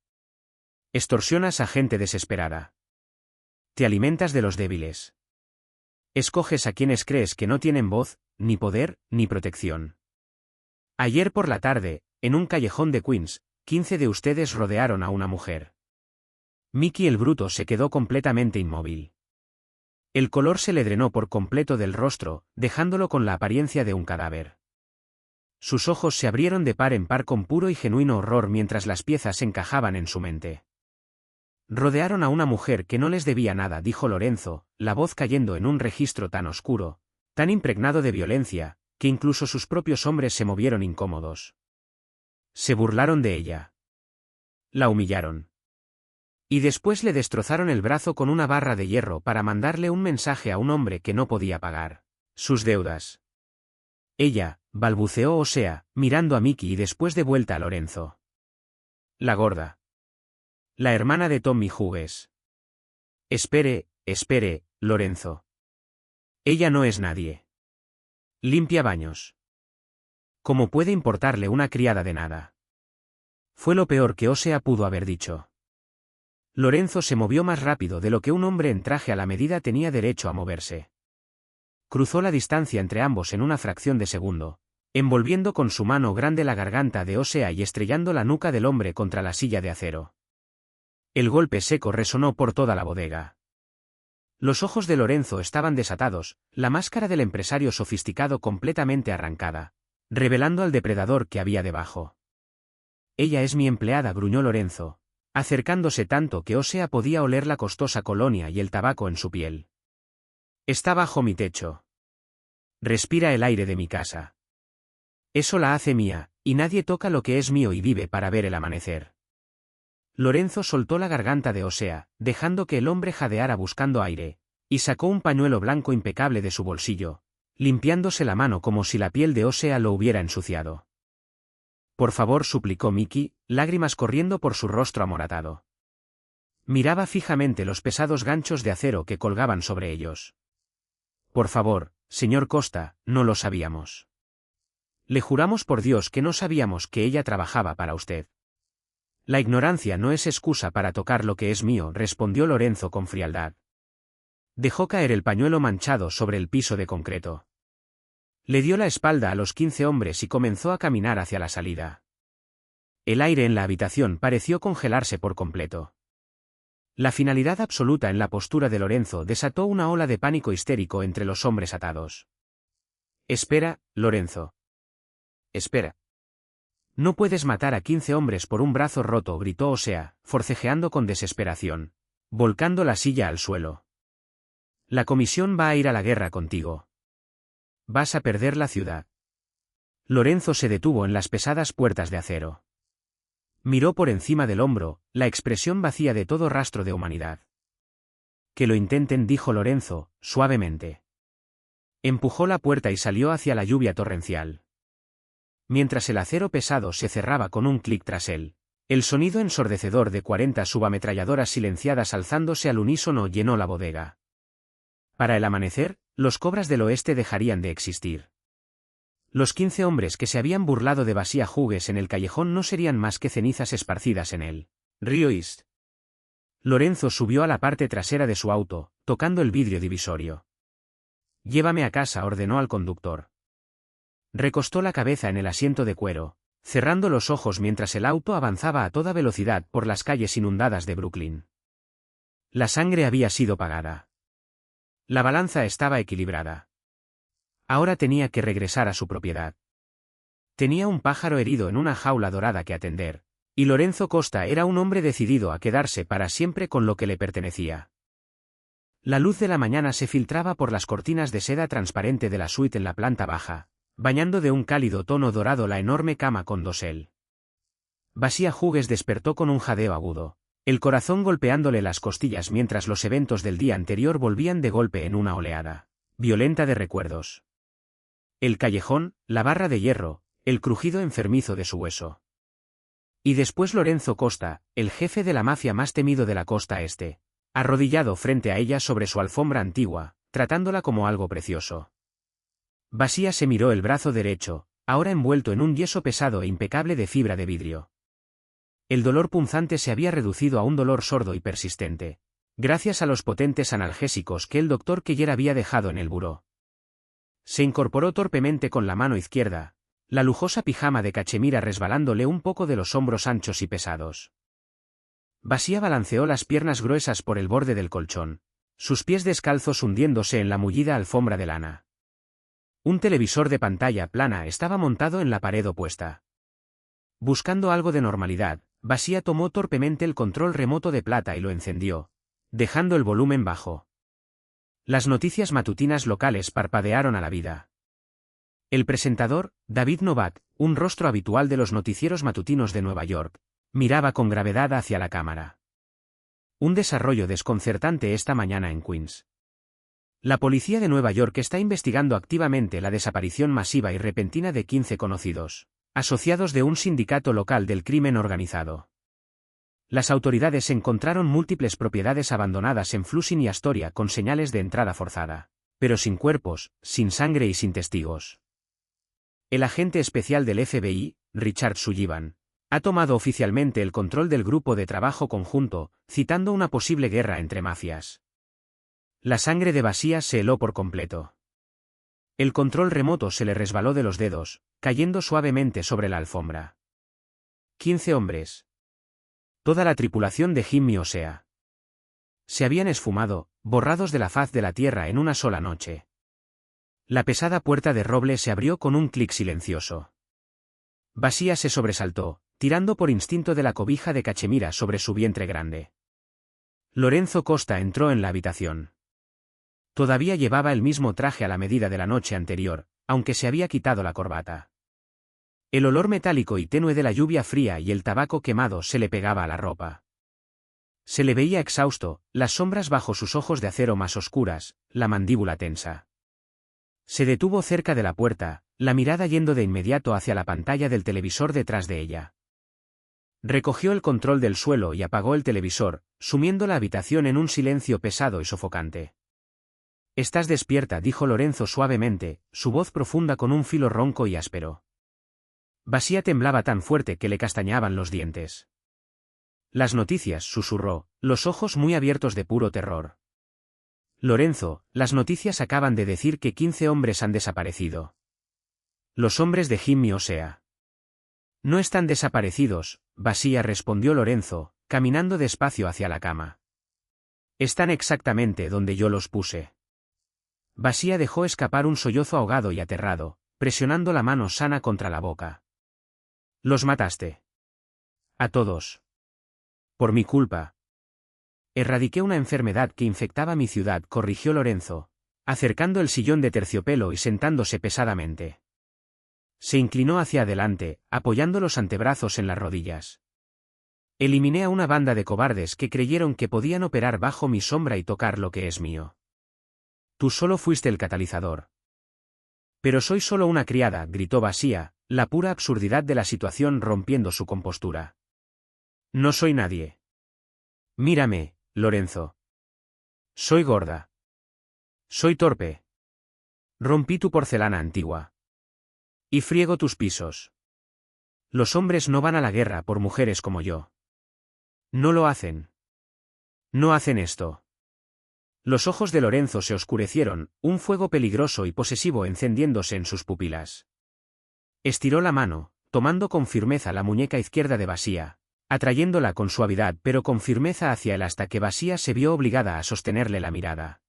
«Extorsionas a gente desesperada. Te alimentas de los débiles. Escoges a quienes crees que no tienen voz, ni poder, ni protección. Ayer por la tarde, en un callejón de Queens, 15 de ustedes rodearon a una mujer». Mickey el bruto se quedó completamente inmóvil. El color se le drenó por completo del rostro, dejándolo con la apariencia de un cadáver. Sus ojos se abrieron de par en par con puro y genuino horror mientras las piezas encajaban en su mente. «Rodearon a una mujer que no les debía nada», dijo Lorenzo, la voz cayendo en un registro tan oscuro, tan impregnado de violencia, que incluso sus propios hombres se movieron incómodos. Se burlaron de ella. La humillaron. Y después le destrozaron el brazo con una barra de hierro para mandarle un mensaje a un hombre que no podía pagar sus deudas. Ella, balbuceó Osea, mirando a Mickey y después de vuelta a Lorenzo. «La gorda. La hermana de Tommy Hughes». «Espere, Lorenzo. Ella no es nadie. Limpia baños. ¿Cómo puede importarle una criada de nada?». Fue lo peor que Osea pudo haber dicho. Lorenzo se movió más rápido de lo que un hombre en traje a la medida tenía derecho a moverse. Cruzó la distancia entre ambos en una fracción de segundo, envolviendo con su mano grande la garganta de Osea y estrellando la nuca del hombre contra la silla de acero. El golpe seco resonó por toda la bodega. Los ojos de Lorenzo estaban desatados, la máscara del empresario sofisticado completamente arrancada, revelando al depredador que había debajo. «Ella es mi empleada», gruñó Lorenzo, acercándose tanto que Osea podía oler la costosa colonia y el tabaco en su piel. «Está bajo mi techo. Respira el aire de mi casa. Eso la hace mía, y nadie toca lo que es mío y vive para ver el amanecer». Lorenzo soltó la garganta de Osea, dejando que el hombre jadeara buscando aire, y sacó un pañuelo blanco impecable de su bolsillo, limpiándose la mano como si la piel de Osea lo hubiera ensuciado. «Por favor», suplicó Mickey, lágrimas corriendo por su rostro amoratado. Miraba fijamente los pesados ganchos de acero que colgaban sobre ellos. «Por favor, señor Costa, no lo sabíamos. Le juramos por Dios que no sabíamos que ella trabajaba para usted». «La ignorancia no es excusa para tocar lo que es mío», respondió Lorenzo con frialdad. Dejó caer el pañuelo manchado sobre el piso de concreto. Le dio la espalda a los 15 hombres y comenzó a caminar hacia la salida. El aire en la habitación pareció congelarse por completo. La finalidad absoluta en la postura de Lorenzo desató una ola de pánico histérico entre los hombres atados. «Espera, Lorenzo. Espera. No puedes matar a 15 hombres por un brazo roto», gritó Osea, forcejeando con desesperación, volcando la silla al suelo. «La comisión va a ir a la guerra contigo. Vas a perder la ciudad». Lorenzo se detuvo en las pesadas puertas de acero. Miró por encima del hombro, la expresión vacía de todo rastro de humanidad. «Que lo intenten», dijo Lorenzo, suavemente. Empujó la puerta y salió hacia la lluvia torrencial. Mientras el acero pesado se cerraba con un clic tras él, el sonido ensordecedor de 40 subametralladoras silenciadas alzándose al unísono llenó la bodega. Para el amanecer, los Cobras del Oeste dejarían de existir. Los 15 hombres que se habían burlado de Basia Hughes en el callejón no serían más que cenizas esparcidas en el río East. Lorenzo subió a la parte trasera de su auto, tocando el vidrio divisorio. «Llévame a casa», ordenó al conductor. Recostó la cabeza en el asiento de cuero, cerrando los ojos mientras el auto avanzaba a toda velocidad por las calles inundadas de Brooklyn. La sangre había sido pagada. La balanza estaba equilibrada. Ahora tenía que regresar a su propiedad. Tenía un pájaro herido en una jaula dorada que atender, y Lorenzo Costa era un hombre decidido a quedarse para siempre con lo que le pertenecía. La luz de la mañana se filtraba por las cortinas de seda transparente de la suite en la planta baja, bañando de un cálido tono dorado la enorme cama con dosel. Basia Hughes despertó con un jadeo agudo, el corazón golpeándole las costillas mientras los eventos del día anterior volvían de golpe en una oleada violenta de recuerdos. El callejón, la barra de hierro, el crujido enfermizo de su hueso. Y después Lorenzo Costa, el jefe de la mafia más temido de la costa este, arrodillado frente a ella sobre su alfombra antigua, tratándola como algo precioso. Basia se miró el brazo derecho, ahora envuelto en un yeso pesado e impecable de fibra de vidrio. El dolor punzante se había reducido a un dolor sordo y persistente, gracias a los potentes analgésicos que el doctor Keller había dejado en el buró. Se incorporó torpemente con la mano izquierda, la lujosa pijama de cachemira resbalándole un poco de los hombros anchos y pesados. Basia balanceó las piernas gruesas por el borde del colchón, sus pies descalzos hundiéndose en la mullida alfombra de lana. Un televisor de pantalla plana estaba montado en la pared opuesta. Buscando algo de normalidad, Basia tomó torpemente el control remoto de plata y lo encendió, dejando el volumen bajo. Las noticias matutinas locales parpadearon a la vida. El presentador, David Novak, un rostro habitual de los noticieros matutinos de Nueva York, miraba con gravedad hacia la cámara. Un desarrollo desconcertante esta mañana en Queens. La policía de Nueva York está investigando activamente la desaparición masiva y repentina de 15 conocidos, asociados de un sindicato local del crimen organizado. Las autoridades encontraron múltiples propiedades abandonadas en Flushing y Astoria con señales de entrada forzada, pero sin cuerpos, sin sangre y sin testigos. El agente especial del FBI, Richard Sullivan, ha tomado oficialmente el control del grupo de trabajo conjunto, citando una posible guerra entre mafias. La sangre de Basia se heló por completo. El control remoto se le resbaló de los dedos, cayendo suavemente sobre la alfombra. 15 hombres. Toda la tripulación de Jimmy Osea. Se habían esfumado, borrados de la faz de la tierra en una sola noche. La pesada puerta de roble se abrió con un clic silencioso. Basia se sobresaltó, tirando por instinto de la cobija de cachemira sobre su vientre grande. Lorenzo Costa entró en la habitación. Todavía llevaba el mismo traje a la medida de la noche anterior, aunque se había quitado la corbata. El olor metálico y tenue de la lluvia fría y el tabaco quemado se le pegaba a la ropa. Se le veía exhausto, las sombras bajo sus ojos de acero más oscuras, la mandíbula tensa. Se detuvo cerca de la puerta, la mirada yendo de inmediato hacia la pantalla del televisor detrás de ella. Recogió el control del suelo y apagó el televisor, sumiendo la habitación en un silencio pesado y sofocante. «Estás despierta», dijo Lorenzo suavemente, su voz profunda con un filo ronco y áspero. Basia temblaba tan fuerte que le castañaban los dientes. «Las noticias», susurró, los ojos muy abiertos de puro terror. «Lorenzo, las noticias acaban de decir que 15 hombres han desaparecido. Los hombres de Jimmy Osea». «No están desaparecidos», Basia respondió Lorenzo, caminando despacio hacia la cama. «Están exactamente donde yo los puse». Basia dejó escapar un sollozo ahogado y aterrado, presionando la mano sana contra la boca. «Los mataste. A todos. Por mi culpa. Erradiqué una enfermedad que infectaba mi ciudad», corrigió Lorenzo, acercando el sillón de terciopelo y sentándose pesadamente. Se inclinó hacia adelante, apoyando los antebrazos en las rodillas. «Eliminé a una banda de cobardes que creyeron que podían operar bajo mi sombra y tocar lo que es mío. Tú solo fuiste el catalizador». «Pero soy solo una criada», gritó Basia, la pura absurdidad de la situación rompiendo su compostura. «No soy nadie. Mírame, Lorenzo. Soy gorda. Soy torpe. Rompí tu porcelana antigua. Y friego tus pisos. Los hombres no van a la guerra por mujeres como yo. No lo hacen. No hacen esto». Los ojos de Lorenzo se oscurecieron, un fuego peligroso y posesivo encendiéndose en sus pupilas. Estiró la mano, tomando con firmeza la muñeca izquierda de Basía, atrayéndola con suavidad pero con firmeza hacia él hasta que Basía se vio obligada a sostenerle la mirada.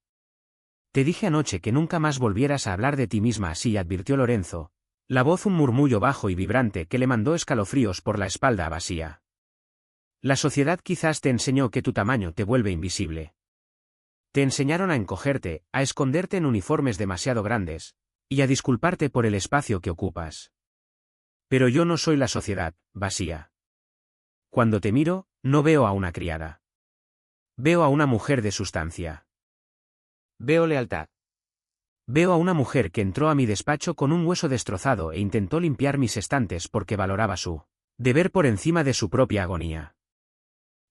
Te dije anoche que nunca más volvieras a hablar de ti misma así, advirtió Lorenzo, la voz un murmullo bajo y vibrante que le mandó escalofríos por la espalda a Basía. La sociedad quizás te enseñó que tu tamaño te vuelve invisible. Te enseñaron a encogerte, a esconderte en uniformes demasiado grandes, y a disculparte por el espacio que ocupas. Pero yo no soy la sociedad, Basía. Cuando te miro, no veo a una criada. Veo a una mujer de sustancia. Veo lealtad. Veo a una mujer que entró a mi despacho con un hueso destrozado e intentó limpiar mis estantes porque valoraba su deber por encima de su propia agonía.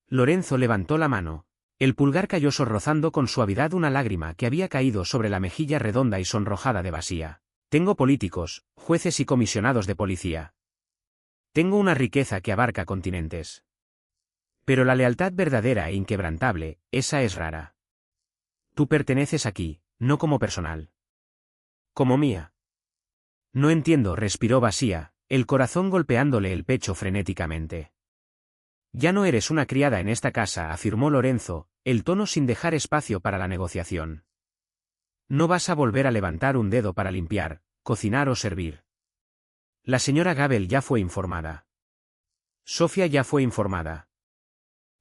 Lorenzo levantó la mano. El pulgar cayó rozando con suavidad una lágrima que había caído sobre la mejilla redonda y sonrojada de Basía. Tengo políticos, jueces y comisionados de policía. Tengo una riqueza que abarca continentes. Pero la lealtad verdadera e inquebrantable, esa es rara. Tú perteneces aquí, no como personal. Como mía. No entiendo, respiró Basía, el corazón golpeándole el pecho frenéticamente. Ya no eres una criada en esta casa, afirmó Lorenzo, el tono sin dejar espacio para la negociación. No vas a volver a levantar un dedo para limpiar, cocinar o servir. La señora Gabel ya fue informada. Sofía ya fue informada.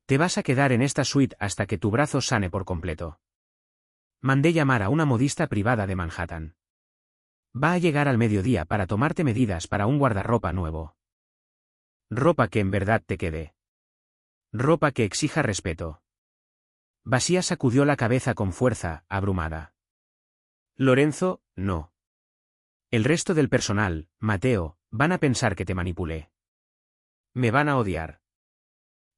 Te vas a quedar en esta suite hasta que tu brazo sane por completo. Mandé llamar a una modista privada de Manhattan. Va a llegar al mediodía para tomarte medidas para un guardarropa nuevo. Ropa que en verdad te quede. Ropa que exija respeto. Basía sacudió la cabeza con fuerza, abrumada. Lorenzo, no. El resto del personal, Mateo, van a pensar que te manipulé. Me van a odiar.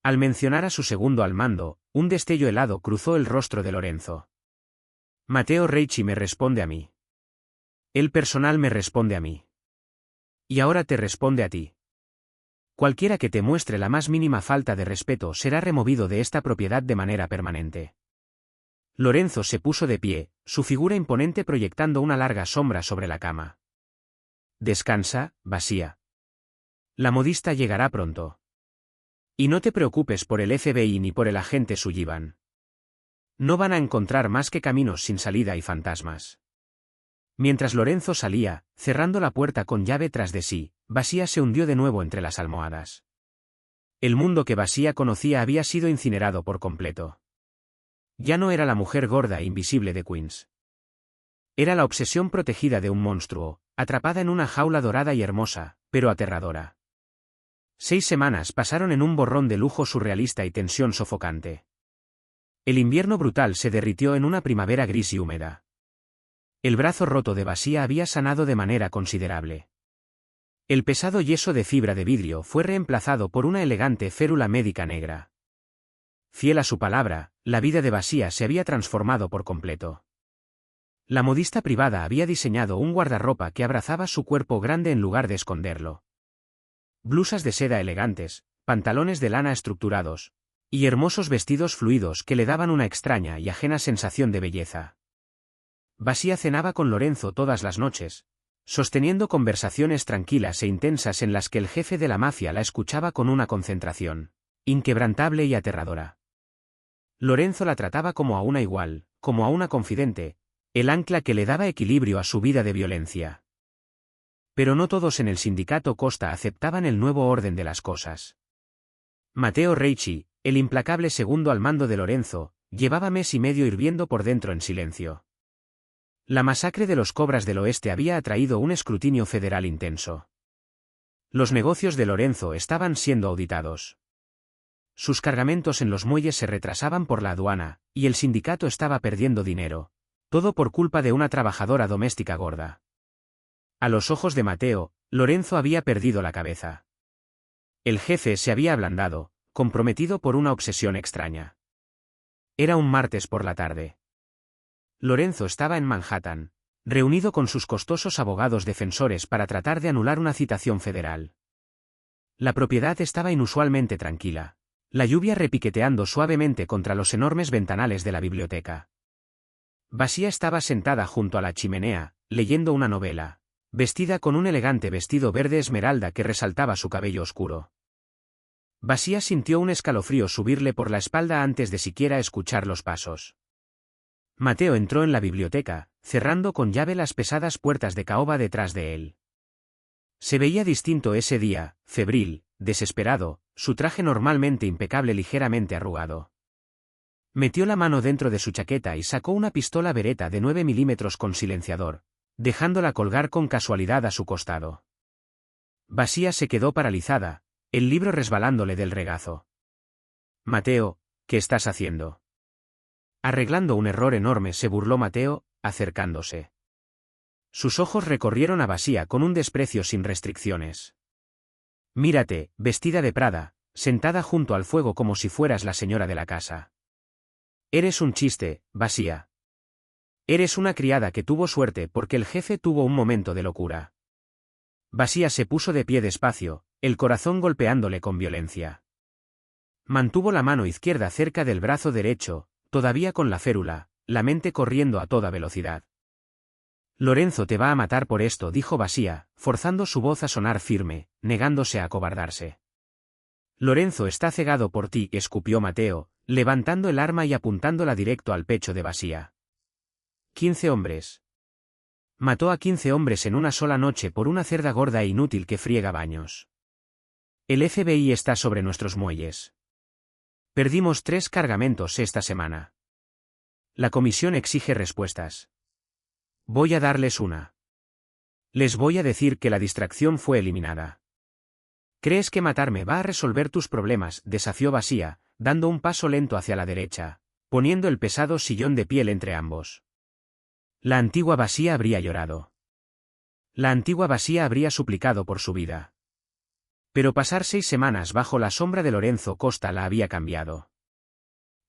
Al mencionar a su segundo al mando, un destello helado cruzó el rostro de Lorenzo. Mateo Reichi me responde a mí. El personal me responde a mí. Y ahora te responde a ti. Cualquiera que te muestre la más mínima falta de respeto será removido de esta propiedad de manera permanente. Lorenzo se puso de pie, su figura imponente proyectando una larga sombra sobre la cama. Descansa, Basía. La modista llegará pronto. Y no te preocupes por el FBI ni por el agente Sullivan. No van a encontrar más que caminos sin salida y fantasmas. Mientras Lorenzo salía, cerrando la puerta con llave tras de sí, Basía se hundió de nuevo entre las almohadas. El mundo que Basía conocía había sido incinerado por completo. Ya no era la mujer gorda e invisible de Queens. Era la obsesión protegida de un monstruo, atrapada en una jaula dorada y hermosa, pero aterradora. 6 semanas pasaron en un borrón de lujo surrealista y tensión sofocante. El invierno brutal se derritió en una primavera gris y húmeda. El brazo roto de Basía había sanado de manera considerable. El pesado yeso de fibra de vidrio fue reemplazado por una elegante férula médica negra. Fiel a su palabra, la vida de Basía se había transformado por completo. La modista privada había diseñado un guardarropa que abrazaba su cuerpo grande en lugar de esconderlo. Blusas de seda elegantes, pantalones de lana estructurados, y hermosos vestidos fluidos que le daban una extraña y ajena sensación de belleza. Basía cenaba con Lorenzo todas las noches, sosteniendo conversaciones tranquilas e intensas en las que el jefe de la mafia la escuchaba con una concentración inquebrantable y aterradora. Lorenzo la trataba como a una igual, como a una confidente, el ancla que le daba equilibrio a su vida de violencia. Pero no todos en el sindicato Costa aceptaban el nuevo orden de las cosas. Mateo Reichi, el implacable segundo al mando de Lorenzo, llevaba mes y medio hirviendo por dentro en silencio. La masacre de los Cobras del Oeste había atraído un escrutinio federal intenso. Los negocios de Lorenzo estaban siendo auditados. Sus cargamentos en los muelles se retrasaban por la aduana, y el sindicato estaba perdiendo dinero, todo por culpa de una trabajadora doméstica gorda. A los ojos de Mateo, Lorenzo había perdido la cabeza. El jefe se había ablandado, comprometido por una obsesión extraña. Era un martes por la tarde. Lorenzo estaba en Manhattan, reunido con sus costosos abogados defensores para tratar de anular una citación federal. La propiedad estaba inusualmente tranquila, la lluvia repiqueteando suavemente contra los enormes ventanales de la biblioteca. Basía estaba sentada junto a la chimenea, leyendo una novela, vestida con un elegante vestido verde esmeralda que resaltaba su cabello oscuro. Basía sintió un escalofrío subirle por la espalda antes de siquiera escuchar los pasos. Mateo entró en la biblioteca, cerrando con llave las pesadas puertas de caoba detrás de él. Se veía distinto ese día, febril, desesperado, su traje normalmente impecable ligeramente arrugado. Metió la mano dentro de su chaqueta y sacó una pistola Beretta de 9 milímetros con silenciador, dejándola colgar con casualidad a su costado. Basía se quedó paralizada, el libro resbalándole del regazo. «Mateo, ¿qué estás haciendo?» Arreglando un error enorme, se burló Mateo, acercándose. Sus ojos recorrieron a Basía con un desprecio sin restricciones. «Mírate, vestida de Prada, sentada junto al fuego como si fueras la señora de la casa. Eres un chiste, Basía. Eres una criada que tuvo suerte porque el jefe tuvo un momento de locura». Basía se puso de pie despacio, el corazón golpeándole con violencia. Mantuvo la mano izquierda cerca del brazo derecho, todavía con la férula, la mente corriendo a toda velocidad. «Lorenzo te va a matar por esto», dijo Basía, forzando su voz a sonar firme, negándose a acobardarse. «Lorenzo está cegado por ti», escupió Mateo, levantando el arma y apuntándola directo al pecho de Basía. 15 hombres. Mató a 15 hombres en una sola noche por una cerda gorda e inútil que friega baños. El FBI está sobre nuestros muelles. Perdimos 3 cargamentos esta semana. La comisión exige respuestas. Voy a darles una. Les voy a decir que la distracción fue eliminada. ¿Crees que matarme va a resolver tus problemas?, desafió Basía, dando un paso lento hacia la derecha, poniendo el pesado sillón de piel entre ambos. La antigua Basía habría llorado. La antigua Basía habría suplicado por su vida. Pero pasar 6 semanas bajo la sombra de Lorenzo Costa la había cambiado.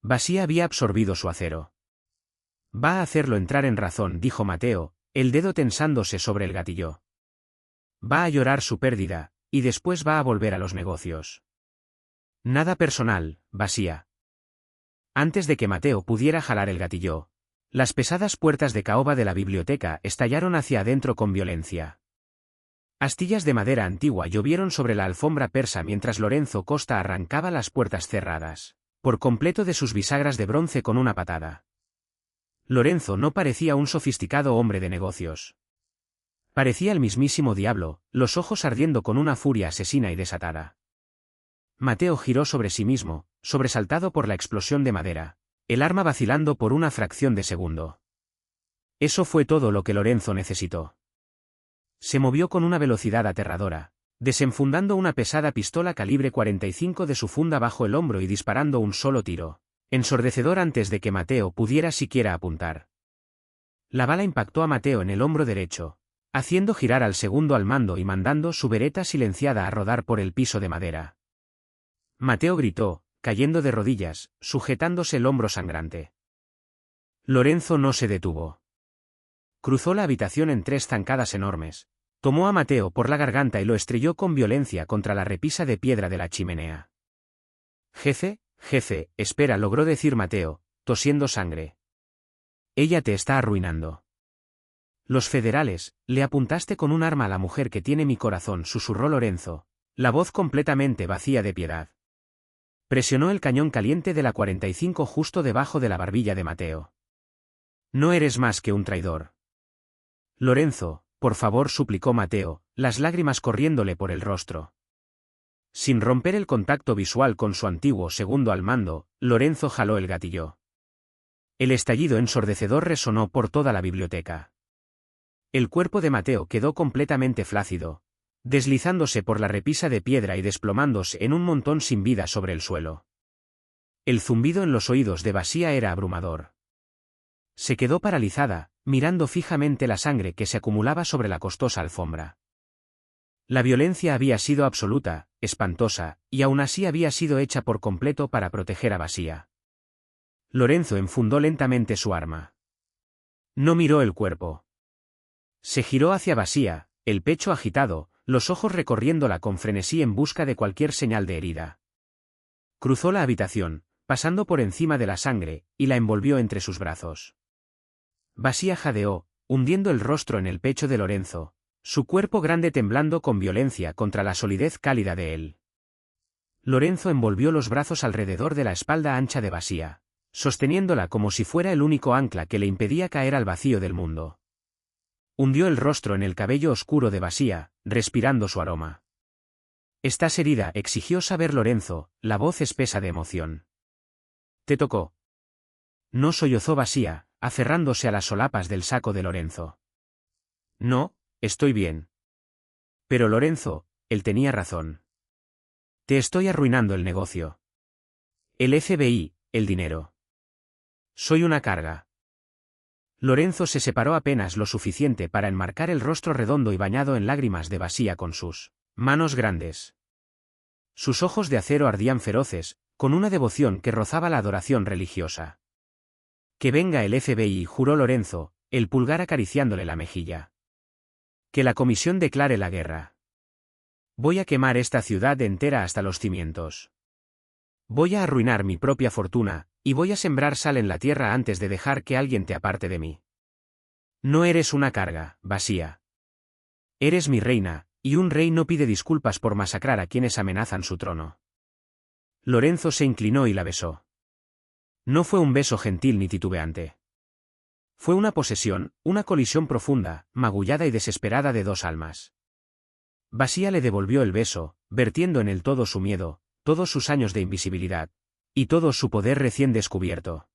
Basía había absorbido su acero. Va a hacerlo entrar en razón, dijo Mateo, el dedo tensándose sobre el gatillo. Va a llorar su pérdida, y después va a volver a los negocios. Nada personal, Basía. Antes de que Mateo pudiera jalar el gatillo, las pesadas puertas de caoba de la biblioteca estallaron hacia adentro con violencia. Astillas de madera antigua llovieron sobre la alfombra persa mientras Lorenzo Costa arrancaba las puertas cerradas, por completo de sus bisagras de bronce con una patada. Lorenzo no parecía un sofisticado hombre de negocios. Parecía el mismísimo diablo, los ojos ardiendo con una furia asesina y desatada. Mateo giró sobre sí mismo, sobresaltado por la explosión de madera, el arma vacilando por una fracción de segundo. Eso fue todo lo que Lorenzo necesitó. Se movió con una velocidad aterradora, desenfundando una pesada pistola calibre 45 de su funda bajo el hombro y disparando un solo tiro, ensordecedor antes de que Mateo pudiera siquiera apuntar. La bala impactó a Mateo en el hombro derecho, haciendo girar al segundo al mando y mandando su Beretta silenciada a rodar por el piso de madera. Mateo gritó, cayendo de rodillas, sujetándose el hombro sangrante. Lorenzo no se detuvo. Cruzó la habitación en 3 zancadas enormes, tomó a Mateo por la garganta y lo estrelló con violencia contra la repisa de piedra de la chimenea. Jefe, espera, logró decir Mateo, tosiendo sangre. Ella te está arruinando. Los federales, le apuntaste con un arma a la mujer que tiene mi corazón, susurró Lorenzo, la voz completamente vacía de piedad. Presionó el cañón caliente de la 45 justo debajo de la barbilla de Mateo. No eres más que un traidor. Lorenzo, por favor, suplicó Mateo, las lágrimas corriéndole por el rostro. Sin romper el contacto visual con su antiguo segundo al mando, Lorenzo jaló el gatillo. El estallido ensordecedor resonó por toda la biblioteca. El cuerpo de Mateo quedó completamente flácido, deslizándose por la repisa de piedra y desplomándose en un montón sin vida sobre el suelo. El zumbido en los oídos de Basía era abrumador. Se quedó paralizada, mirando fijamente la sangre que se acumulaba sobre la costosa alfombra. La violencia había sido absoluta, espantosa, y aún así había sido hecha por completo para proteger a Basía. Lorenzo enfundó lentamente su arma. No miró el cuerpo. Se giró hacia Basía, el pecho agitado, los ojos recorriéndola con frenesí en busca de cualquier señal de herida. Cruzó la habitación, pasando por encima de la sangre, y la envolvió entre sus brazos. Basía jadeó, hundiendo el rostro en el pecho de Lorenzo, su cuerpo grande temblando con violencia contra la solidez cálida de él. Lorenzo envolvió los brazos alrededor de la espalda ancha de Basía, sosteniéndola como si fuera el único ancla que le impedía caer al vacío del mundo. Hundió el rostro en el cabello oscuro de Basía, respirando su aroma. «¿Estás herida?», exigió saber Lorenzo, la voz espesa de emoción. «¿Te tocó?». No, sollozó Basía, aferrándose a las solapas del saco de Lorenzo. «No, estoy bien». Pero Lorenzo, él tenía razón. «Te estoy arruinando el negocio. El FBI, el dinero. Soy una carga». Lorenzo se separó apenas lo suficiente para enmarcar el rostro redondo y bañado en lágrimas de Basía con sus manos grandes. Sus ojos de acero ardían feroces, con una devoción que rozaba la adoración religiosa. «Que venga el FBI», juró Lorenzo, el pulgar acariciándole la mejilla. «Que la comisión declare la guerra. Voy a quemar esta ciudad entera hasta los cimientos. Voy a arruinar mi propia fortuna, y voy a sembrar sal en la tierra antes de dejar que alguien te aparte de mí. No eres una carga, Basía. Eres mi reina, y un rey no pide disculpas por masacrar a quienes amenazan su trono». Lorenzo se inclinó y la besó. No fue un beso gentil ni titubeante. Fue una posesión, una colisión profunda, magullada y desesperada de dos almas. Basía le devolvió el beso, vertiendo en él todo su miedo, todos sus años de invisibilidad, y todo su poder recién descubierto.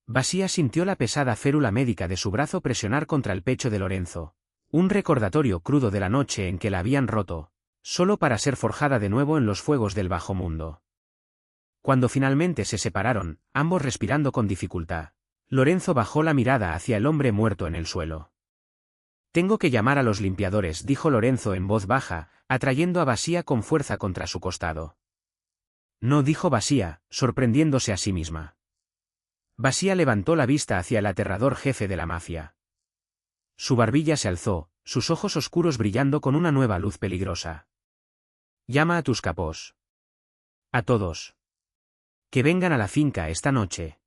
Basía sintió la pesada férula médica de su brazo presionar contra el pecho de Lorenzo, un recordatorio crudo de la noche en que la habían roto, solo para ser forjada de nuevo en los fuegos del bajo mundo. Cuando finalmente se separaron, ambos respirando con dificultad, Lorenzo bajó la mirada hacia el hombre muerto en el suelo. «Tengo que llamar a los limpiadores», dijo Lorenzo en voz baja, atrayendo a Basía con fuerza contra su costado. «No», dijo Basía, sorprendiéndose a sí misma. Basía levantó la vista hacia el aterrador jefe de la mafia. Su barbilla se alzó, sus ojos oscuros brillando con una nueva luz peligrosa. «Llama a tus capos. A todos. Que vengan a la finca esta noche.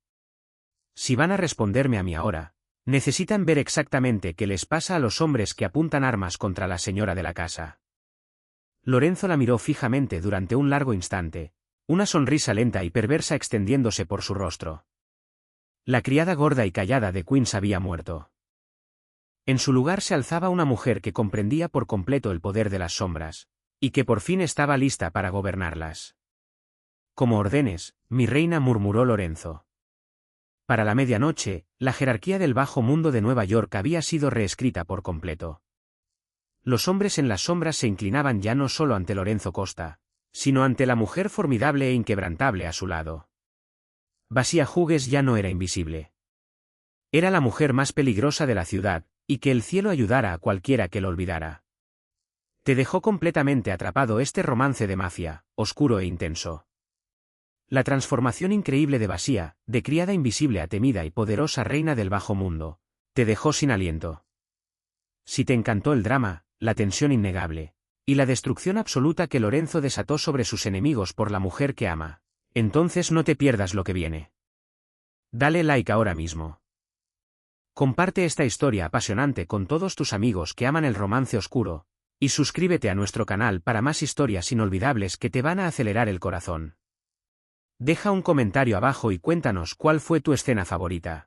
Si van a responderme a mí ahora, necesitan ver exactamente qué les pasa a los hombres que apuntan armas contra la señora de la casa». Lorenzo la miró fijamente durante un largo instante, una sonrisa lenta y perversa extendiéndose por su rostro. La criada gorda y callada de Queens había muerto. En su lugar se alzaba una mujer que comprendía por completo el poder de las sombras, y que por fin estaba lista para gobernarlas. «Como ordenes, mi reina», murmuró Lorenzo. Para la medianoche, la jerarquía del bajo mundo de Nueva York había sido reescrita por completo. Los hombres en las sombras se inclinaban ya no solo ante Lorenzo Costa, sino ante la mujer formidable e inquebrantable a su lado. Basía Hughes ya no era invisible. Era la mujer más peligrosa de la ciudad, y que el cielo ayudara a cualquiera que lo olvidara. Te dejó completamente atrapado este romance de mafia, oscuro e intenso. La transformación increíble de Basía, de criada invisible a temida y poderosa reina del bajo mundo, te dejó sin aliento. Si te encantó el drama, la tensión innegable, y la destrucción absoluta que Lorenzo desató sobre sus enemigos por la mujer que ama, entonces no te pierdas lo que viene. Dale like ahora mismo. Comparte esta historia apasionante con todos tus amigos que aman el romance oscuro, y suscríbete a nuestro canal para más historias inolvidables que te van a acelerar el corazón. Deja un comentario abajo y cuéntanos cuál fue tu escena favorita.